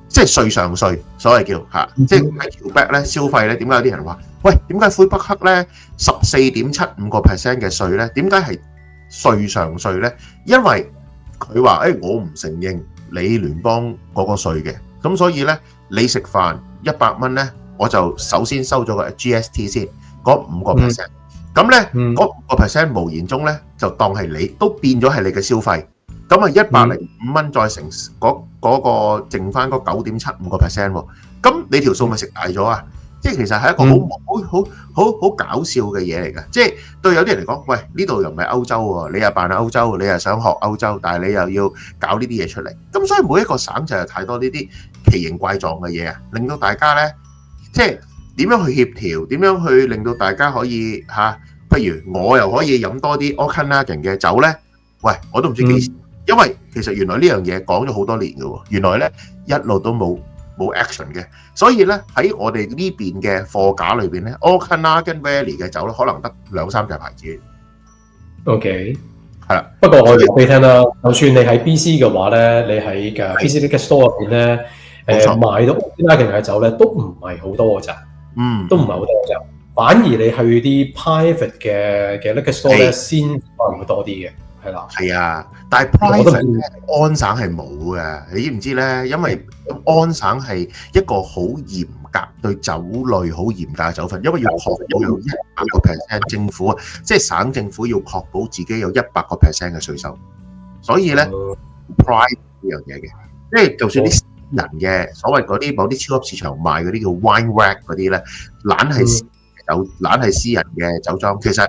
即係稅上稅，所謂叫嚇，即係喺 Quebec 咧消費咧，點解有啲人話，喂，點解魁北克咧14.75% 嘅稅咧？點解係稅上稅咧？因為佢話，我唔承認你聯邦嗰個稅嘅，咁所以咧，你食飯100蚊咧，我就首先收咗個 GST 先，嗰5%，咁咧嗰5%無言中咧就當係你都變咗係你嘅消費。咁啊105蚊再乘嗰個剩翻嗰9.75%喎，咁你條數咪食大咗啊？即係其實係一個好搞笑嘅嘢嚟嘅，即係對有啲人嚟講，喂，呢度又唔係歐洲喎，你又扮歐洲，你又想學歐洲，但係你又要搞呢啲嘢出嚟，咁所以每一個省就有太多呢啲奇形怪狀嘅嘢啊，令到大家咧即係點樣去協調，點樣去令到大家可以不如我又可以飲多啲 Okanagan 嘅酒咧？喂，我都唔知幾時。因為其實原來呢樣嘢講咗好多年嘅喎，原來咧一路都冇 action 嘅，所以咧喺我哋呢邊嘅貨架裏邊咧 ，Okanagan Valley 嘅酒咧可能得2-3隻牌子。OK，係啦。不過我話俾你聽啦，就算你喺 BC 嘅話咧，你喺嘅 BC Liquor Store 入邊咧，買到 Okanagan 嘅酒咧都唔係好多嘅咋，都唔係好多嘅咋，反而你去啲 private 嘅 Liquor Store 咧先可能會多啲嘅。係啊，但係 private 安省係冇嘅，你知唔知咧？因為安省係一個好嚴格對酒類好嚴格嘅酒份，因為要確保有100%政府即係省政府要確保自己有100%嘅稅收，所以咧 private 呢樣嘢嘅，即係就算啲私人嘅所謂嗰啲某啲超級市場賣嗰啲叫 wine rack 嗰啲咧，懶係私人嘅酒莊，其實。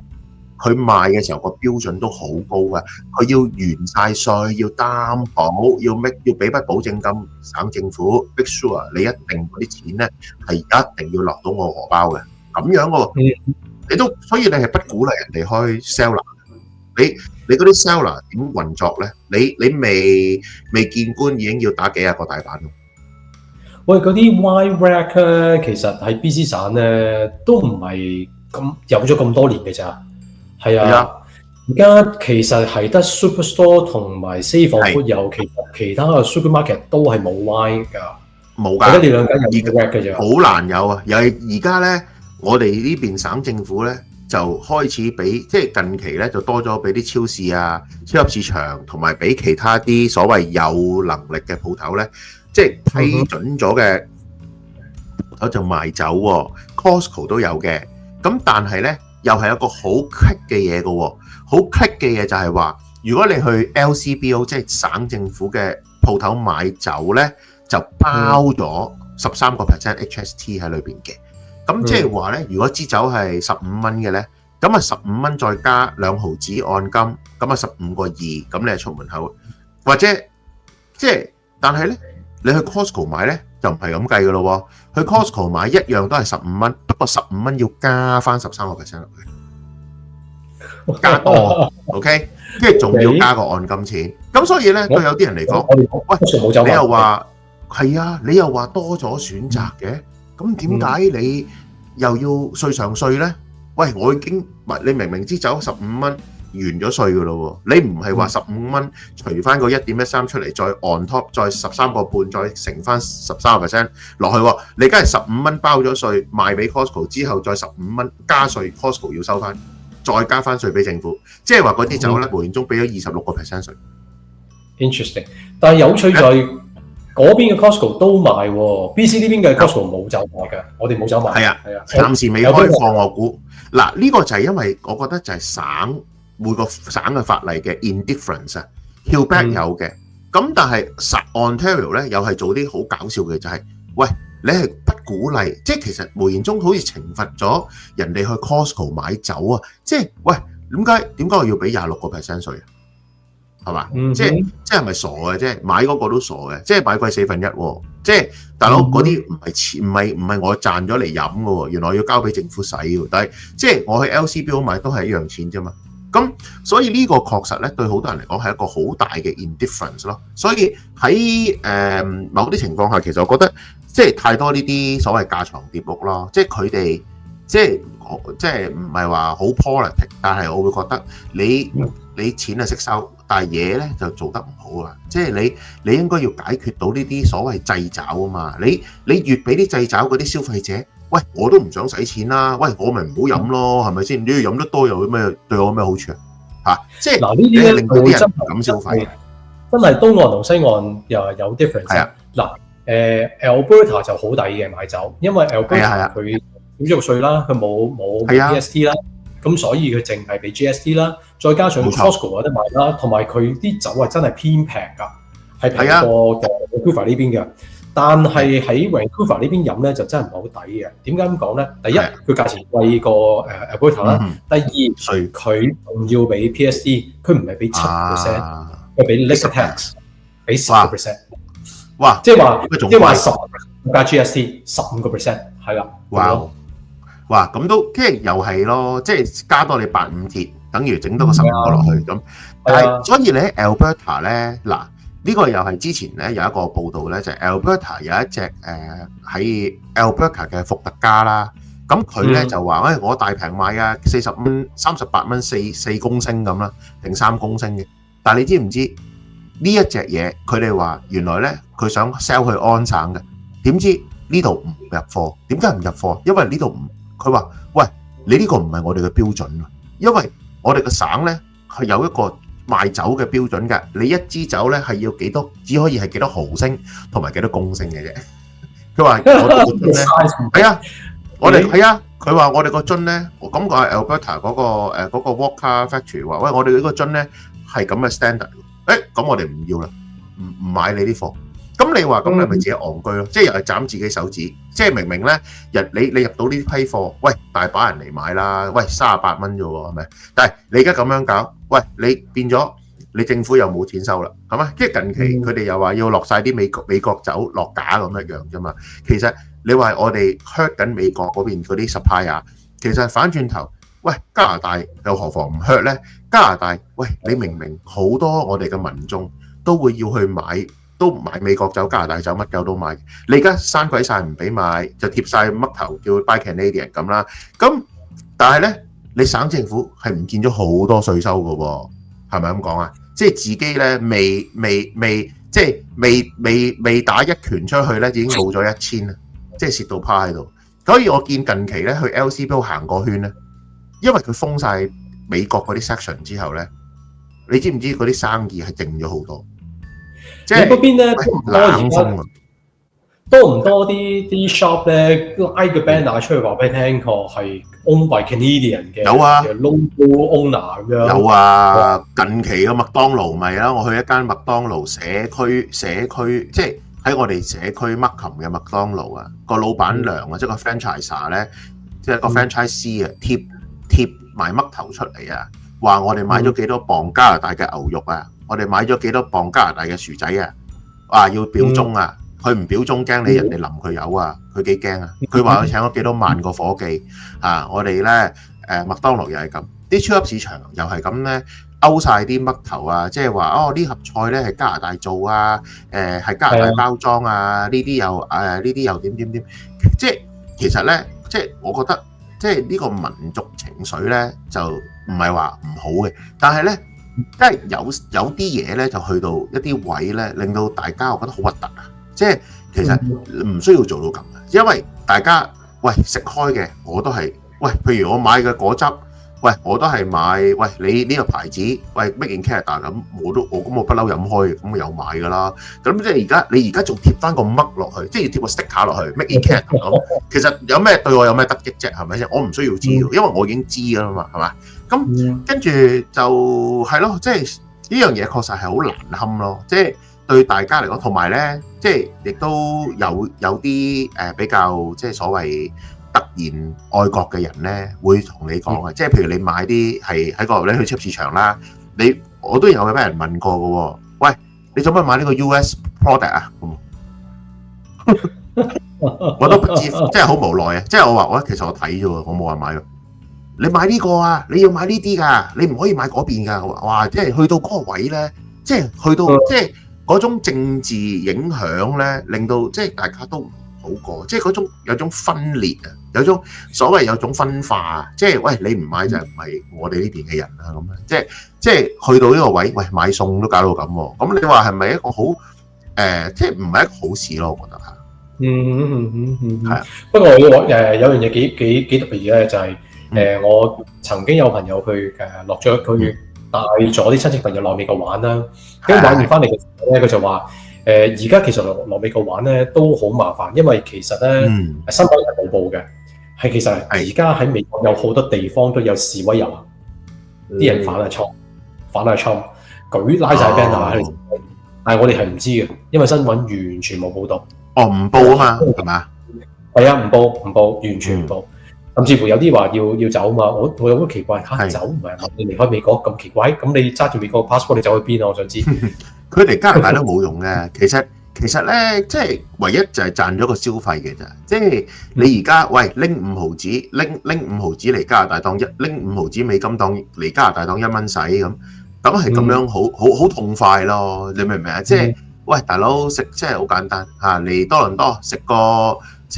佢賣嘅時候個標準都好高㗎，佢要完晒稅，要擔保，要俾筆保證金，省政府 make sure 你一定嗰啲錢咧係一定要落到我荷包嘅，咁樣喎，所以你係不鼓勵人哋開 cellar，你嗰啲 cellar 點運作咧？你未見官已經要打幾廿個大板咯。喂，嗰啲 wine rack 咧，其實喺 BC 省咧都唔係咁有咗咁多年嘅咋。係啊，而家其實係得 Superstore 同埋 Save On Food 有，其他嘅 supermarket 都係冇 wine 㗎，冇㗎。得你兩間有 rack 嘅啫，好難有啊！又係而家咧，我哋呢邊省政府咧就開始俾，即係近期咧就多咗俾啲超市啊、超級市場同埋俾其他啲所謂有能力嘅鋪頭咧，即係批准咗嘅鋪頭就賣酒喎。Costco 都有嘅，咁但係咧。又係一個好棘嘅嘢嘅喎，好棘嘅嘢就係話，如果你去 LCBO 即係省政府嘅鋪頭買酒咧，就包咗13% HST 喺裏邊嘅。咁即係話咧，如果支酒係15蚊嘅咧，咁啊15蚊再加2毫子按金，咁啊15個2，咁你係出門口。或者即係，但係咧，你去 Costco 買咧就唔係咁計嘅咯喎，去 Costco 買一樣都係15蚊。不過15蚊要加翻13%落去，加多 ，OK， 跟住仲要加個按金錢，咁所以咧對有啲人嚟講，喂，你又話係啊，你又話多咗選擇嘅，咁點解你又要稅上稅咧？喂，我已經你明明支酒15蚊。完咗稅㗎咯喎，你唔係話15蚊除翻個1.13出嚟，再 on top 再13個半，再乘翻13% 落去喎，你梗係15蚊包咗稅賣俾 Costco 之後，再15蚊加稅 ，Costco 要收翻，再加翻稅俾政府，即係話嗰啲酒咧無形中俾咗26% 稅。Interesting， 但係有趣在嗰邊嘅 Costco 都賣喎 ，BC 呢邊嘅 Costco 冇酒賣㗎，我哋冇酒賣。係啊，暫時未開放我估。嗱呢個就係因為我覺得就係省。每個省嘅法例嘅 indifference 啊 ，Quebec 有嘅咁但係Ontario 咧又係做啲好搞笑嘅，就係喂你係不鼓勵，即係其實無言中好似懲罰咗人哋去 Costco 買酒啊！即係喂點解我要俾26% 稅啊？係嘛？即係咪傻嘅？即係買嗰個都傻嘅，即係買貴1/4喎！即係大佬嗰啲唔係錢，唔係我賺咗嚟飲嘅喎，原來要交俾政府使喎。但係即係我去 LCBO 買都係一樣錢啫嘛。咁所以呢個確實咧對好多人嚟講係一個好大嘅 indifference 咯。所以喺某啲情況下，其實我覺得即係太多呢啲所謂架床疊屋咯。即係佢哋即係唔係話好 politic， 但係我會覺得你錢係識收，但係嘢咧就做得唔好啊！即係你應該要解決到呢啲所謂掣肘啊嘛！你越俾啲掣肘嗰啲消費者，喂我都唔想使錢啦，喂我咪唔好飲咯，係咪先？你要飲得多又咩對我有咩好處啊？嚇！即係嗱呢啲咧令到啲人唔敢消費，真係東岸同西岸又係有 difference。係啊，嗱Alberta 就好抵嘅買酒，因為 Alberta 佢少咗稅啦，佢冇 GST 啦。咁所以佢淨係俾 GST 啦，再加上 Costco 有得買啦，同埋佢啲酒係真係偏平㗎，係平過 Vancouver 呢邊嘅。但係喺 Vancouver 呢邊飲咧就真係唔係好抵嘅。點解咁講咧？第一，佢價錢貴過Alberta 啦。第二，佢仲要俾 PSD， 佢唔係俾7%，佢俾 liquor tax， 俾10%。哇！即係話10%加 GST 15%，係啦。哇！咁都即係又係咯，即係加多你85鐵，等於整多個15個落去咁。但係所以你喺 Alberta 咧，嗱呢個又係之前咧有一個報道咧，就係 Alberta 有一隻喺 Alberta 嘅伏特加啦。咁佢咧就話：我大平買啊，40蚊、38蚊4公升咁啦，定3公升嘅。但係你知唔知呢一隻嘢？佢哋話原來咧佢想 sell 去安省嘅，點知呢度唔入貨？點解唔入貨？因為呢度唔佢話：喂，你呢個唔係我哋嘅標準啊，因為我哋嘅省咧係有一個賣酒嘅標準㗎。你一支酒咧係要幾多，只可以係幾多毫升同埋幾多公升嘅啫。佢話我哋個樽咧係啊，我哋係啊。佢話我哋個樽咧，我感覺係 Alberta 嗰個 Vodka Factory 話：喂，我哋呢個樽咧係咁嘅 standard。咁我哋唔要啦，唔買你啲貨。咁你話咁你咪自己戇居咯，即係又係斬自己手指，即係明明咧你入到呢批貨，喂大把人嚟買啦，喂38蚊啫喎，係咪？但係你而家咁樣搞，喂你變咗你政府又冇錢收啦，係嘛？即係近期佢哋又話要落晒啲美國酒落架咁一樣啫嘛。其實你話我哋 hurt 緊美國嗰邊嗰啲 supplier，其實反轉頭，喂加拿大又何妨唔 hurt 咧？加拿大，喂你明明好多我哋嘅民眾都會要去買。都唔買美國酒、加拿大酒，乜酒都買。你而家閂鬼晒唔俾買，就貼晒嘜頭叫 Buy Canadian 咁啦。咁但係咧，你省政府係唔見咗好多稅收嘅喎，係咪咁講啊？即係自己咧未打一拳出去咧，已經冇咗1000啦，即係蝕到趴喺度。所以我見近期咧去 LCBO 行個圈咧，因為佢封晒美國嗰啲 section 之後咧，你知唔知嗰啲生意係靜咗好多？你嗰邊咧多唔多啲 shop 咧拉個 banner 出去話俾你聽，佢係 owned by Canadian 嘅，有啊 local owner 咁樣。有啊，近期嘅麥當勞咪啦，我去一間麥當勞社區，即係喺我哋社區 Markham 嘅麥當勞啊，個老闆娘啊，即係個 franchiser 咧，即係個 franchisee 啊，貼埋嘜頭出嚟啊，話我哋買咗幾多磅加拿大嘅牛肉啊！我哋買咗幾多磅加拿大嘅薯仔啊！話要表忠啊，佢唔表忠驚你人哋淋佢油啊！佢幾驚啊！佢話佢請咗幾多萬個伙計啊！我哋咧麥當勞又係咁，啲超級市場又係咁咧，勾晒啲嘜頭啊！即係話呢盒菜咧係加拿大做啊，係加拿大包裝啊！呢啲又點，即係其實咧，即係我覺得即係呢個民族情緒咧就唔係話唔好嘅，但係咧。即係有啲嘢咧，就去到一啲位咧，令到大家我覺得好核突啊！即係其實唔需要做到咁嘅，因為大家喂食開嘅，我都係喂，譬如我買嘅果汁，喂我都係買喂你呢個牌子，喂 Made in Canada 咁，我不嬲飲開，咁我有買㗎啦。咁即係你而家仲貼翻個嘜落去，即係要貼個 sticker 落去 Made in Canada 咁，其實有咩對我有咩得益啫？係咪先？我唔需要知，因為我已經知㗎啦嘛，係嘛？咁跟住就係咯，即係呢樣嘢確實係好難堪咯。即係對大家嚟講，同埋咧，即係亦都有啲比較即係所謂突然愛國嘅人咧，會同你講嘅，即係譬如你買啲係喺個你去超級市場啦，我都有俾人問過嘅喎，喂，你做乜買呢個 US product 啊？我都不知，即係好無奈啊！即係我話其實我睇啫喎，我冇話買咯。你買呢個啊，你要買呢啲㗎，你唔可以買嗰邊㗎。哇！即係去到嗰個位咧，即係去到即係嗰種政治影響咧，令到即係大家都唔好過，即係嗰種有種分裂啊，有種所謂有種分化啊，即係喂你唔買就唔係我哋呢邊嘅人啊咁樣，即係去到呢個位，喂買餸都搞到咁喎，咁你話係咪一個好即係唔係一個好事咯？我覺得嚇。係啊。不過有樣嘢幾特別嘅就係我曾經有朋友去落咗佢帶咗啲親戚朋友落美國玩啦，跟住玩完翻嚟嘅時候咧，佢就話而家其實落美國玩咧都好麻煩，因為其實咧新聞係冇報嘅，係其實而家喺美國有好多地方都有示威遊行，啲人反下衝，舉拉晒 banner 喺度，但係我哋係唔知嘅，因為新聞完全冇報導。唔報啊嘛，係嘛？係啊，唔報，完全唔報。甚至乎有啲話要走啊嘛，我有好奇怪嚇，走唔係你離開美國咁奇怪，咁你揸住美國 passport 你走去邊啊？我想知。佢哋加拿大都冇用嘅，其實咧，即係唯一就係賺咗個消費嘅咋，即係你而家喂拎5毫子，拎5毫子嚟加拿大當拎5毫子美金當嚟加拿大當1蚊使咁係咁樣好痛快咯，你明唔明啊？即係喂大佬食即係好簡單嚇，嚟多倫多食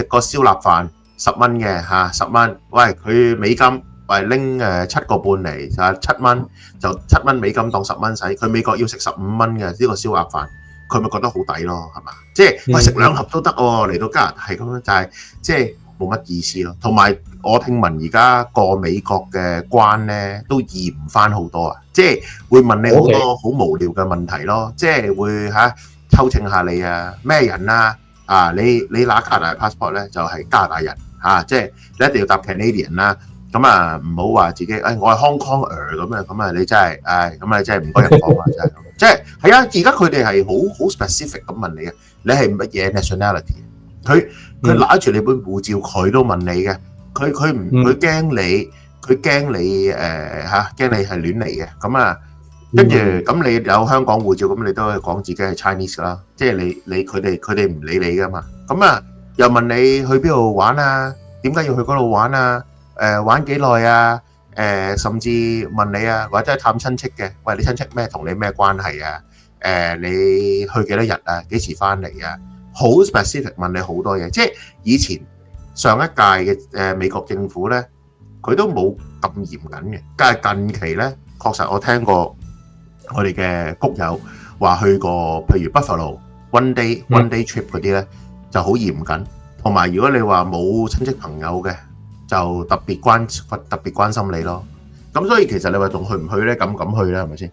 個燒臘飯10蚊嘅嚇10蚊，喂佢美金喂拎7個半嚟就7蚊，就7蚊美金當10蚊使，佢美國要食15蚊嘅呢個燒鴨飯，佢咪覺得好抵咯，係嘛？即係喂食2盒都得喎，嚟到加拿大係咁樣就係即係冇乜意思咯。同埋我聽聞而家過美國嘅關咧都嚴翻好多啊，即係會問你好多好無聊嘅問題咯，即係會抽稱下你啊咩人啊你拿加拿大 passport 咧就係加拿大人即係你一定要答 Canadian 啦。咁唔好話自己我係 Hong Konger 咁啊你真係咁你真係唔該入講啊，真係咁，即係係啊！而家佢哋係好 specific 咁問你嘅，你係乜嘢 nationality？ 佢拿住你本護照，佢都問你嘅，佢驚你，佢驚你驚你係亂嚟嘅，咁跟住咁你有香港護照，咁你都可以講自己係 Chinese 啦，即係佢哋唔理你噶嘛，咁又問你去邊度玩啊？點解要去嗰度玩啊？玩幾耐啊？甚至問你啊，或者係探親戚嘅，喂你親戚咩同你咩關係啊？你去幾多日啊？幾時翻嚟啊？好 specific 問你好多嘢，即係以前上一屆嘅美國政府咧，佢都冇咁嚴謹嘅，但係近期咧確實我聽過我哋嘅谷友話去過，譬如 Buffalo one day trip 嗰啲咧就好嚴謹，同埋如果你話冇親戚朋友嘅，就特別關心你咯。咁所以其實你話仲去唔去咧？敢去咧？係咪先？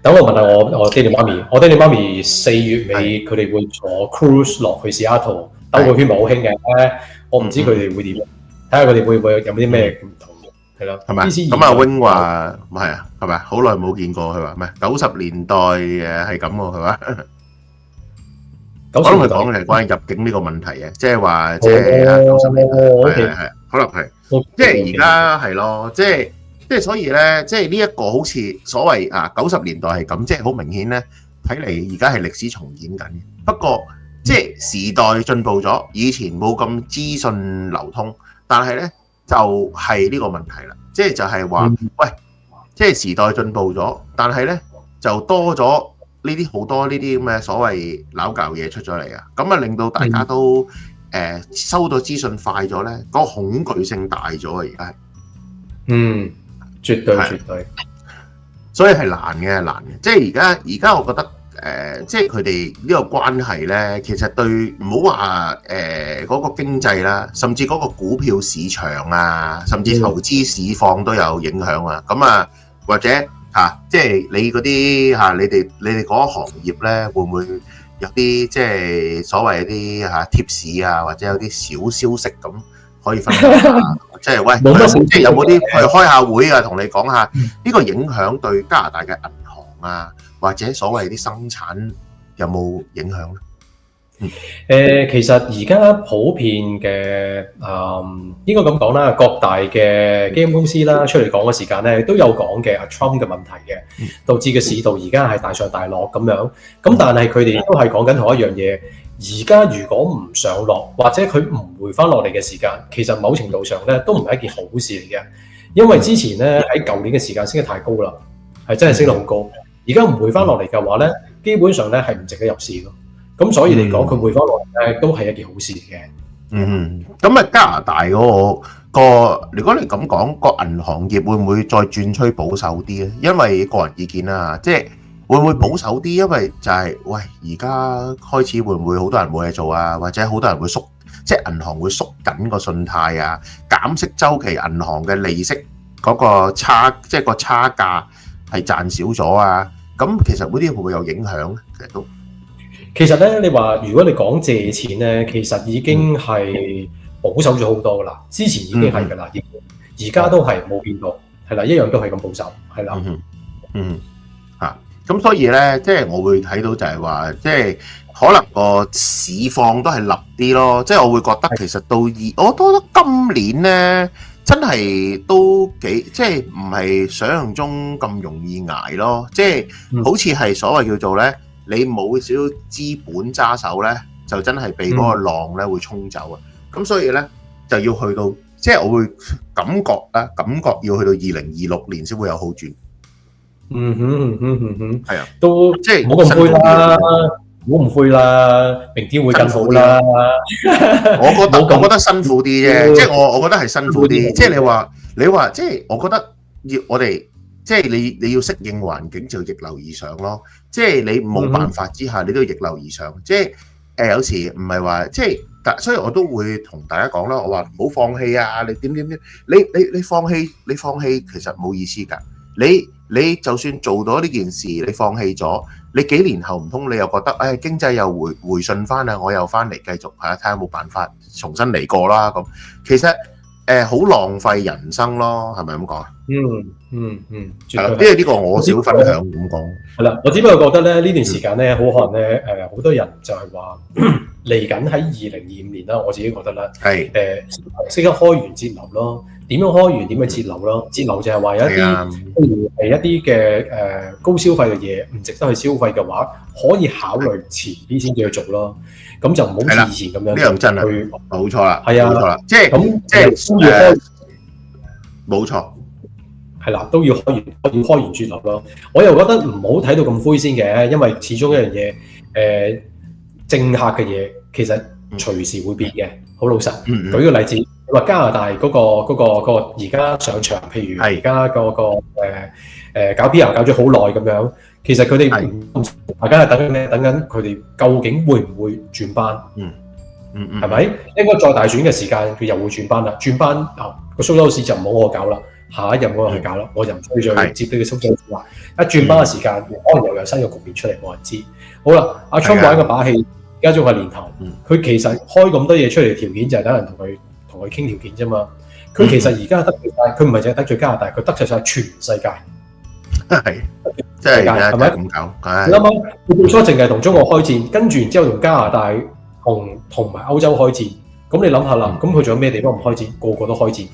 等我問下我爹哋媽咪，我爹哋媽咪4月尾佢哋會坐 cruise 落去 Seattle 兜個圈，咪好興嘅。我唔知佢哋會點，睇下佢哋會唔會有啲咩唔同嘅，係咯。係咪？咁阿 Wing 話唔係啊，係咪？好耐冇見過佢話咩？90年代係咁喎，係嘛？我諗佢講嘅係關於入境呢個問題嘅，即係話即係90年代係可能係，即係而家係咯，即係所以咧，即係呢一個好似所謂90年代係咁，即係好明顯咧，睇嚟而家係歷史重演緊嘅。不過即係時代進步咗，以前冇咁資訊流通，但係咧就係呢個問題啦。即係就係話，喂，即係時代進步咗，但係咧就多咗呢啲好多呢啲咁嘅所謂撈教嘢出咗嚟啊！咁令到大家都收到資訊快咗咧，嗰個恐懼性大咗啊！而家係絕對，所以係難嘅。即係而家我覺得即係佢哋呢個關係咧，其實對唔好話嗰個經濟啦，甚至嗰個股票市場啊，甚至投資市況都有影響啊。咁或者即係你嗰啲你哋嗰個行業咧，會唔會有啲即係所謂啲貼士啊，或者有啲小消息咁可以分享下？即係喂，即係有冇啲去開下會啊，同你講下呢個影響對加拿大嘅銀行啊，或者所謂啲生產有冇影響咧？其實而家普遍嘅應該咁講啦，各大嘅基金公司啦出嚟講嘅時間咧，都有講嘅Trump 嘅問題嘅，導致嘅市道而家係大上大落咁樣。咁但係佢哋都係講緊同一樣嘢。而家如果唔上落，或者佢唔回翻落嚟嘅時間，其實某程度上咧都唔係一件好事嚟嘅，因為之前咧喺舊年嘅時間升得太高啦，係真係升得好高。而家唔回翻落嚟嘅話咧，基本上咧係唔值得入市咯。咁所以嚟講，佢回翻落嚟咧都係一件好事嚟嘅。咁啊加拿大嗰個，如果你咁講，個銀行業會唔會再轉趨保守啲咧？因為個人意見啦，即係會唔會保守啲？因為就係喂，而家開始會唔會好多人冇嘢做啊？或者好多人會縮，即係銀行會縮緊個信貸啊，減息週期，銀行嘅利息嗰個差，即係個差價係賺少咗啊？咁其實嗰啲會唔會有影響咧？其實咧，你話如果你講借錢咧，其實已經係保守咗好多噶啦。之前已經係噶啦，而家都係冇變到，係啦，一樣都係咁保守，係啦。咁所以咧，即係我會睇到就係話，即係可能個市況都係立啲咯。即係我會覺得其實到我覺得今年咧，真係都幾即係唔係想象中咁容易捱咯。即係好似係所謂叫做咧。你冇少少資本揸手咧，就真係被嗰個浪咧會沖走啊！咁所以咧就要去到，即係我會感覺要去到2026年先會有好轉。係啊，都即係唔好咁灰啦，唔好咁灰啦，明天會更好啦。我覺得辛苦啲啫，即係我覺得係辛苦啲。即係你話，即係我覺得我哋。即係你要適應環境就逆流而上咯，即係你冇辦法之下，你都要逆流而上。即係有時唔係話即係，所以我都會同大家講啦。我話唔好放棄啊！你點，你放棄其實冇意思㗎。你就算做到呢件事，你放棄咗，你幾年後唔通你又覺得經濟又回順翻啦，我又翻嚟繼續睇下有冇辦法重新嚟過啦咁。其實好浪費人生咯，係咪咁講啊？係啦，因為呢個我少分享咁講。係啦，我只不過覺得咧呢段時間咧，好可能咧好多人就係話嚟緊喺2025年啦，我自己覺得咧係識得開源節流咯。點樣開源？點樣節流咯？節流就係話有一啲譬如係一啲嘅高消費嘅嘢唔值得去消費嘅話，可以考慮遲啲先至去做咯。咁就唔好似以前咁樣。呢樣真係冇錯啦，係啊，冇錯啦，即係冇錯。係啦，都要開源節流咯。我又覺得唔好睇到咁灰先嘅，因為始終一樣嘢，政客嘅嘢其實隨時會變嘅。好老實，舉個例子，你話加拿大嗰個而家上場，譬如而家個搞 PR 搞咗好耐咁樣，其實佢哋大家係等緊咩？等緊佢哋究竟會唔會轉班？係咪？應該再大選嘅時間，佢又會轉班啦。轉班個蘇州市就唔好我搞啦。下一任我去搞啦，我就唔需要再接呢個蘇州市啦。一轉班嘅時間，可能又有新嘅局面出嚟，冇人知。好啦，阿 Trump 玩個把戲，而家仲係年頭，佢其實開咁多嘢出嚟，條件就係等人同佢傾條件啫嘛。佢其實而家得罪晒，佢唔係淨係得罪加拿大，佢得罪晒全世界。係，即係係咪咁搞？你諗下，佢最初淨係同中國開戰，跟住然之後同加拿大同埋歐洲開戰。咁你諗下啦，咁佢仲有咩地方唔開戰？個個都開戰。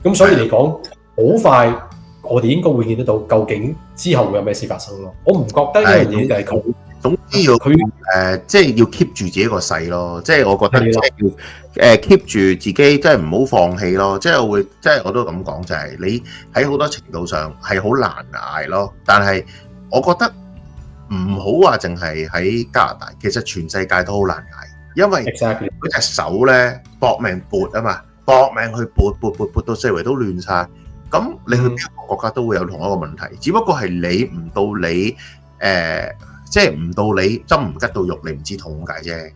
咁所以嚟講，好快我哋應該會見得到究竟之後會有咩事發生咯。我唔覺得呢樣嘢就係佢，總之要佢即係要 keep 住自己個勢咯。即係我覺得即係要keep 住自己，即係唔好放棄咯。即係我會，即係我都咁講，就係你喺好多程度上係好難捱咯。但係我覺得唔好話淨係喺加拿大，其實全世界都好難捱，因為嗰隻手咧搏命撥啊嘛。搏命去撥到四圍都亂晒，咁你去邊個國家都會有同一個問題，只不過係你唔到你即係唔到你針唔吉到肉，你唔知痛解啫。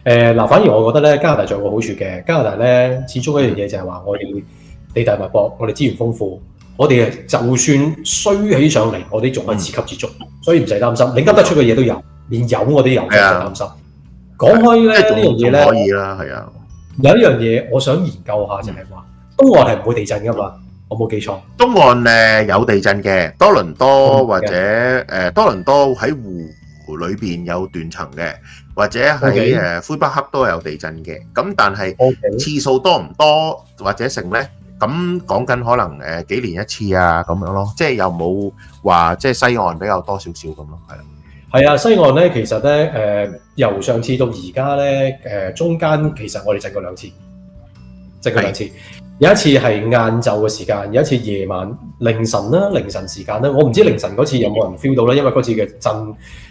嗱，反而我覺得咧，加拿大仲有個好處嘅，加拿大咧始終一樣嘢就係話我哋地大物博，我哋資源豐富，我哋就算衰起上嚟，我哋仲係自給自足，所以唔使擔心，你急得出嘅嘢都有，連油我都有，唔使擔心。講開咧呢樣嘢咧，可以啦，係啊。有一樣嘢我想研究下就係話，東岸係唔會地震噶嘛，我冇記錯。東岸有地震嘅，多倫多或者多倫多喺湖裏邊有斷層嘅，或者喺魁北克都有地震嘅。咁但係次數多唔多或者成咧？咁講緊可能幾年一次啊咁樣咯，即係又冇話即係西岸比較多少少咁咯，係啦。係啊，西岸咧其實咧由上次到而家咧中間其實我哋震過兩次，有一次係晏晝嘅時間，有一次夜晚凌晨時間啦。我唔知凌晨嗰次有冇人 feel 到啦，因為嗰次嘅震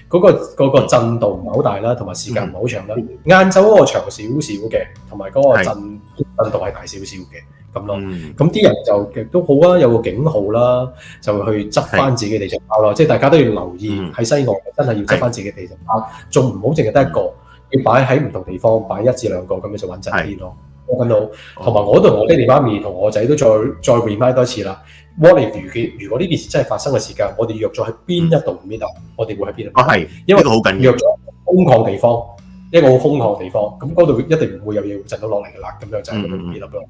嗰個震度唔係好大啦，同埋時間唔係好長啦。晏晝嗰個長少少嘅，同埋嗰個震度係大少少嘅咁咯。咁啲人就亦都好啊，有個警號啦，就去執翻自己地震包啦。即係大家都要留意喺西岸真係要執翻自己地震包，仲唔好淨係得一個，要擺喺唔同地方，擺1至2個咁樣就穩陣啲咯。我見到，同埋我同我爹哋媽咪同我仔都再 remind 多次啦。What if 如果呢件事真係發生嘅時間，我哋約咗喺邊一度邊度，我哋會喺邊度？係，因為好緊要。約咗空曠地方，一個好空曠地方，咁嗰度一定唔會有嘢震到落嚟㗎啦。咁樣就係嗰度邊度咯。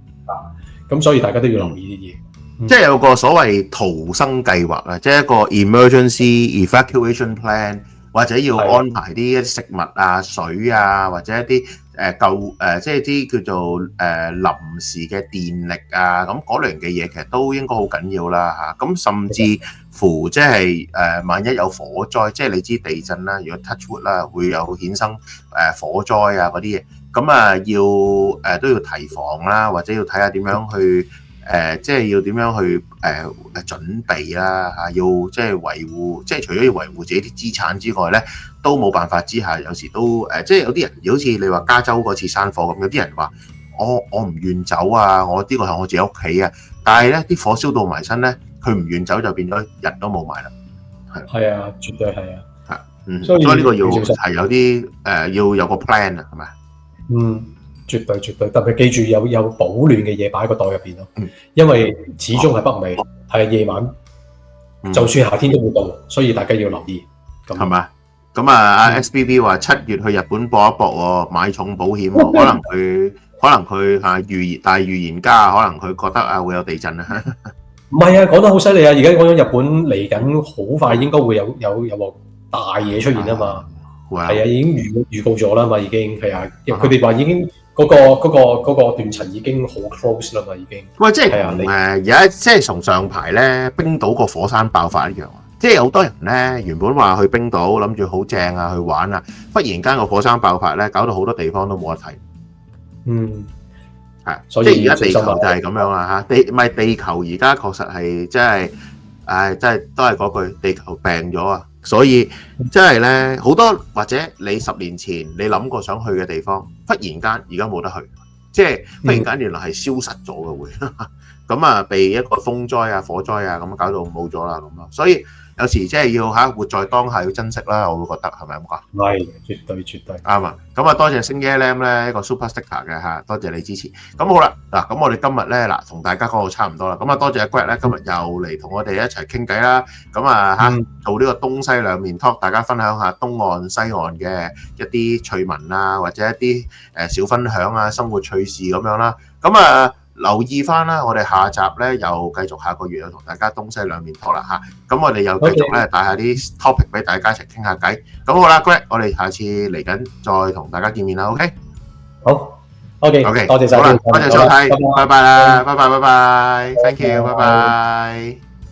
咁所以大家都要留意呢啲嘢。即係有個所謂逃生計劃啊，即係一個 emergency evacuation plan，或者要安排啲食物啊、水啊，或者一啲即係啲叫做臨時嘅電力啊，咁嗰類嘅嘢其實都應該好緊要啦嚇。咁甚至乎即係萬一有火災，即係你知地震啦，如果 touch wood 啦，會有衍生火災啊嗰啲嘢，咁啊要都要提防啦，或者要睇下點樣去即係要點樣去準備啦嚇，要即係維護，即係除咗要維護自己啲資產之外咧，都冇辦法之下，有時都即係有啲人好似你話加州嗰次山火咁，有啲人話我唔願走啊，我呢個係我自己屋企啊，但係咧啲火燒到埋身咧，佢唔願走就變咗人都冇埋啦。係啊，絕對係啊，所以呢個要係有啲要有個 plan 啊，係咪？絕對，特別記住有保暖嘅嘢擺喺個袋入邊咯，因為始終係北美，係夜晚，就算夏天都會到，所以大家要留意。咁係嘛？咁阿 SBB 話7月去日本搏一搏喎，買重保險喎，可能佢大預言家，可能佢覺得會有地震啊。唔係啊，講得好犀利啊！而家講咗日本嚟緊好快應該會有個大嘢出現啊嘛。係啊，已經預告咗啦嘛，已經係啊，佢哋話已經。嗰個斷層已經好 close 啦嘛，已經。喂，即係而家即係從上排咧，冰島個火山爆發一樣啊！即係好多人咧原本話去冰島諗住好正啊，去玩啊，忽然間個火山爆發咧，搞到好多地方都冇得睇。係，即係而家地球就係咁樣啦嚇，地球而家確實係真係，真係都係嗰句，地球病咗啊！所以即係咧，好多或者你10年前你諗過想去嘅地方，忽然間而家冇得去，即係忽然間原來係消失咗嘅會，咁啊被一個風災啊、火災啊咁搞到冇咗啦咁咯。所以有時即係要活在當下要珍惜啦，我會覺得係咪咁講？係，絕對啱啊！咁啊多謝星爺 Lam 咧一個 super sticker 嘅嚇，多謝你支持。咁好啦，嗱咁我哋今日咧同大家講到差唔多啦。咁啊多謝阿 Greg 咧今日又嚟同我哋一齊傾偈啦。咁啊做呢個東西兩面 talk，大家分享下東岸西岸嘅一啲趣聞啊，或者一啲小分享啊，生活趣事咁樣啦。咁啊〜留意翻啦，我哋下集咧又繼續下個月又同大家東西兩面talk啦嚇，咁我哋又繼續咧帶下啲 topic 俾大家一齊傾下偈。咁好啦 Greg 我哋下次嚟緊再同大家見面啦 ，OK？ 好 ，OK，多謝晒，好啦，多謝收睇，拜拜啦，拜拜 ，thank you，拜拜。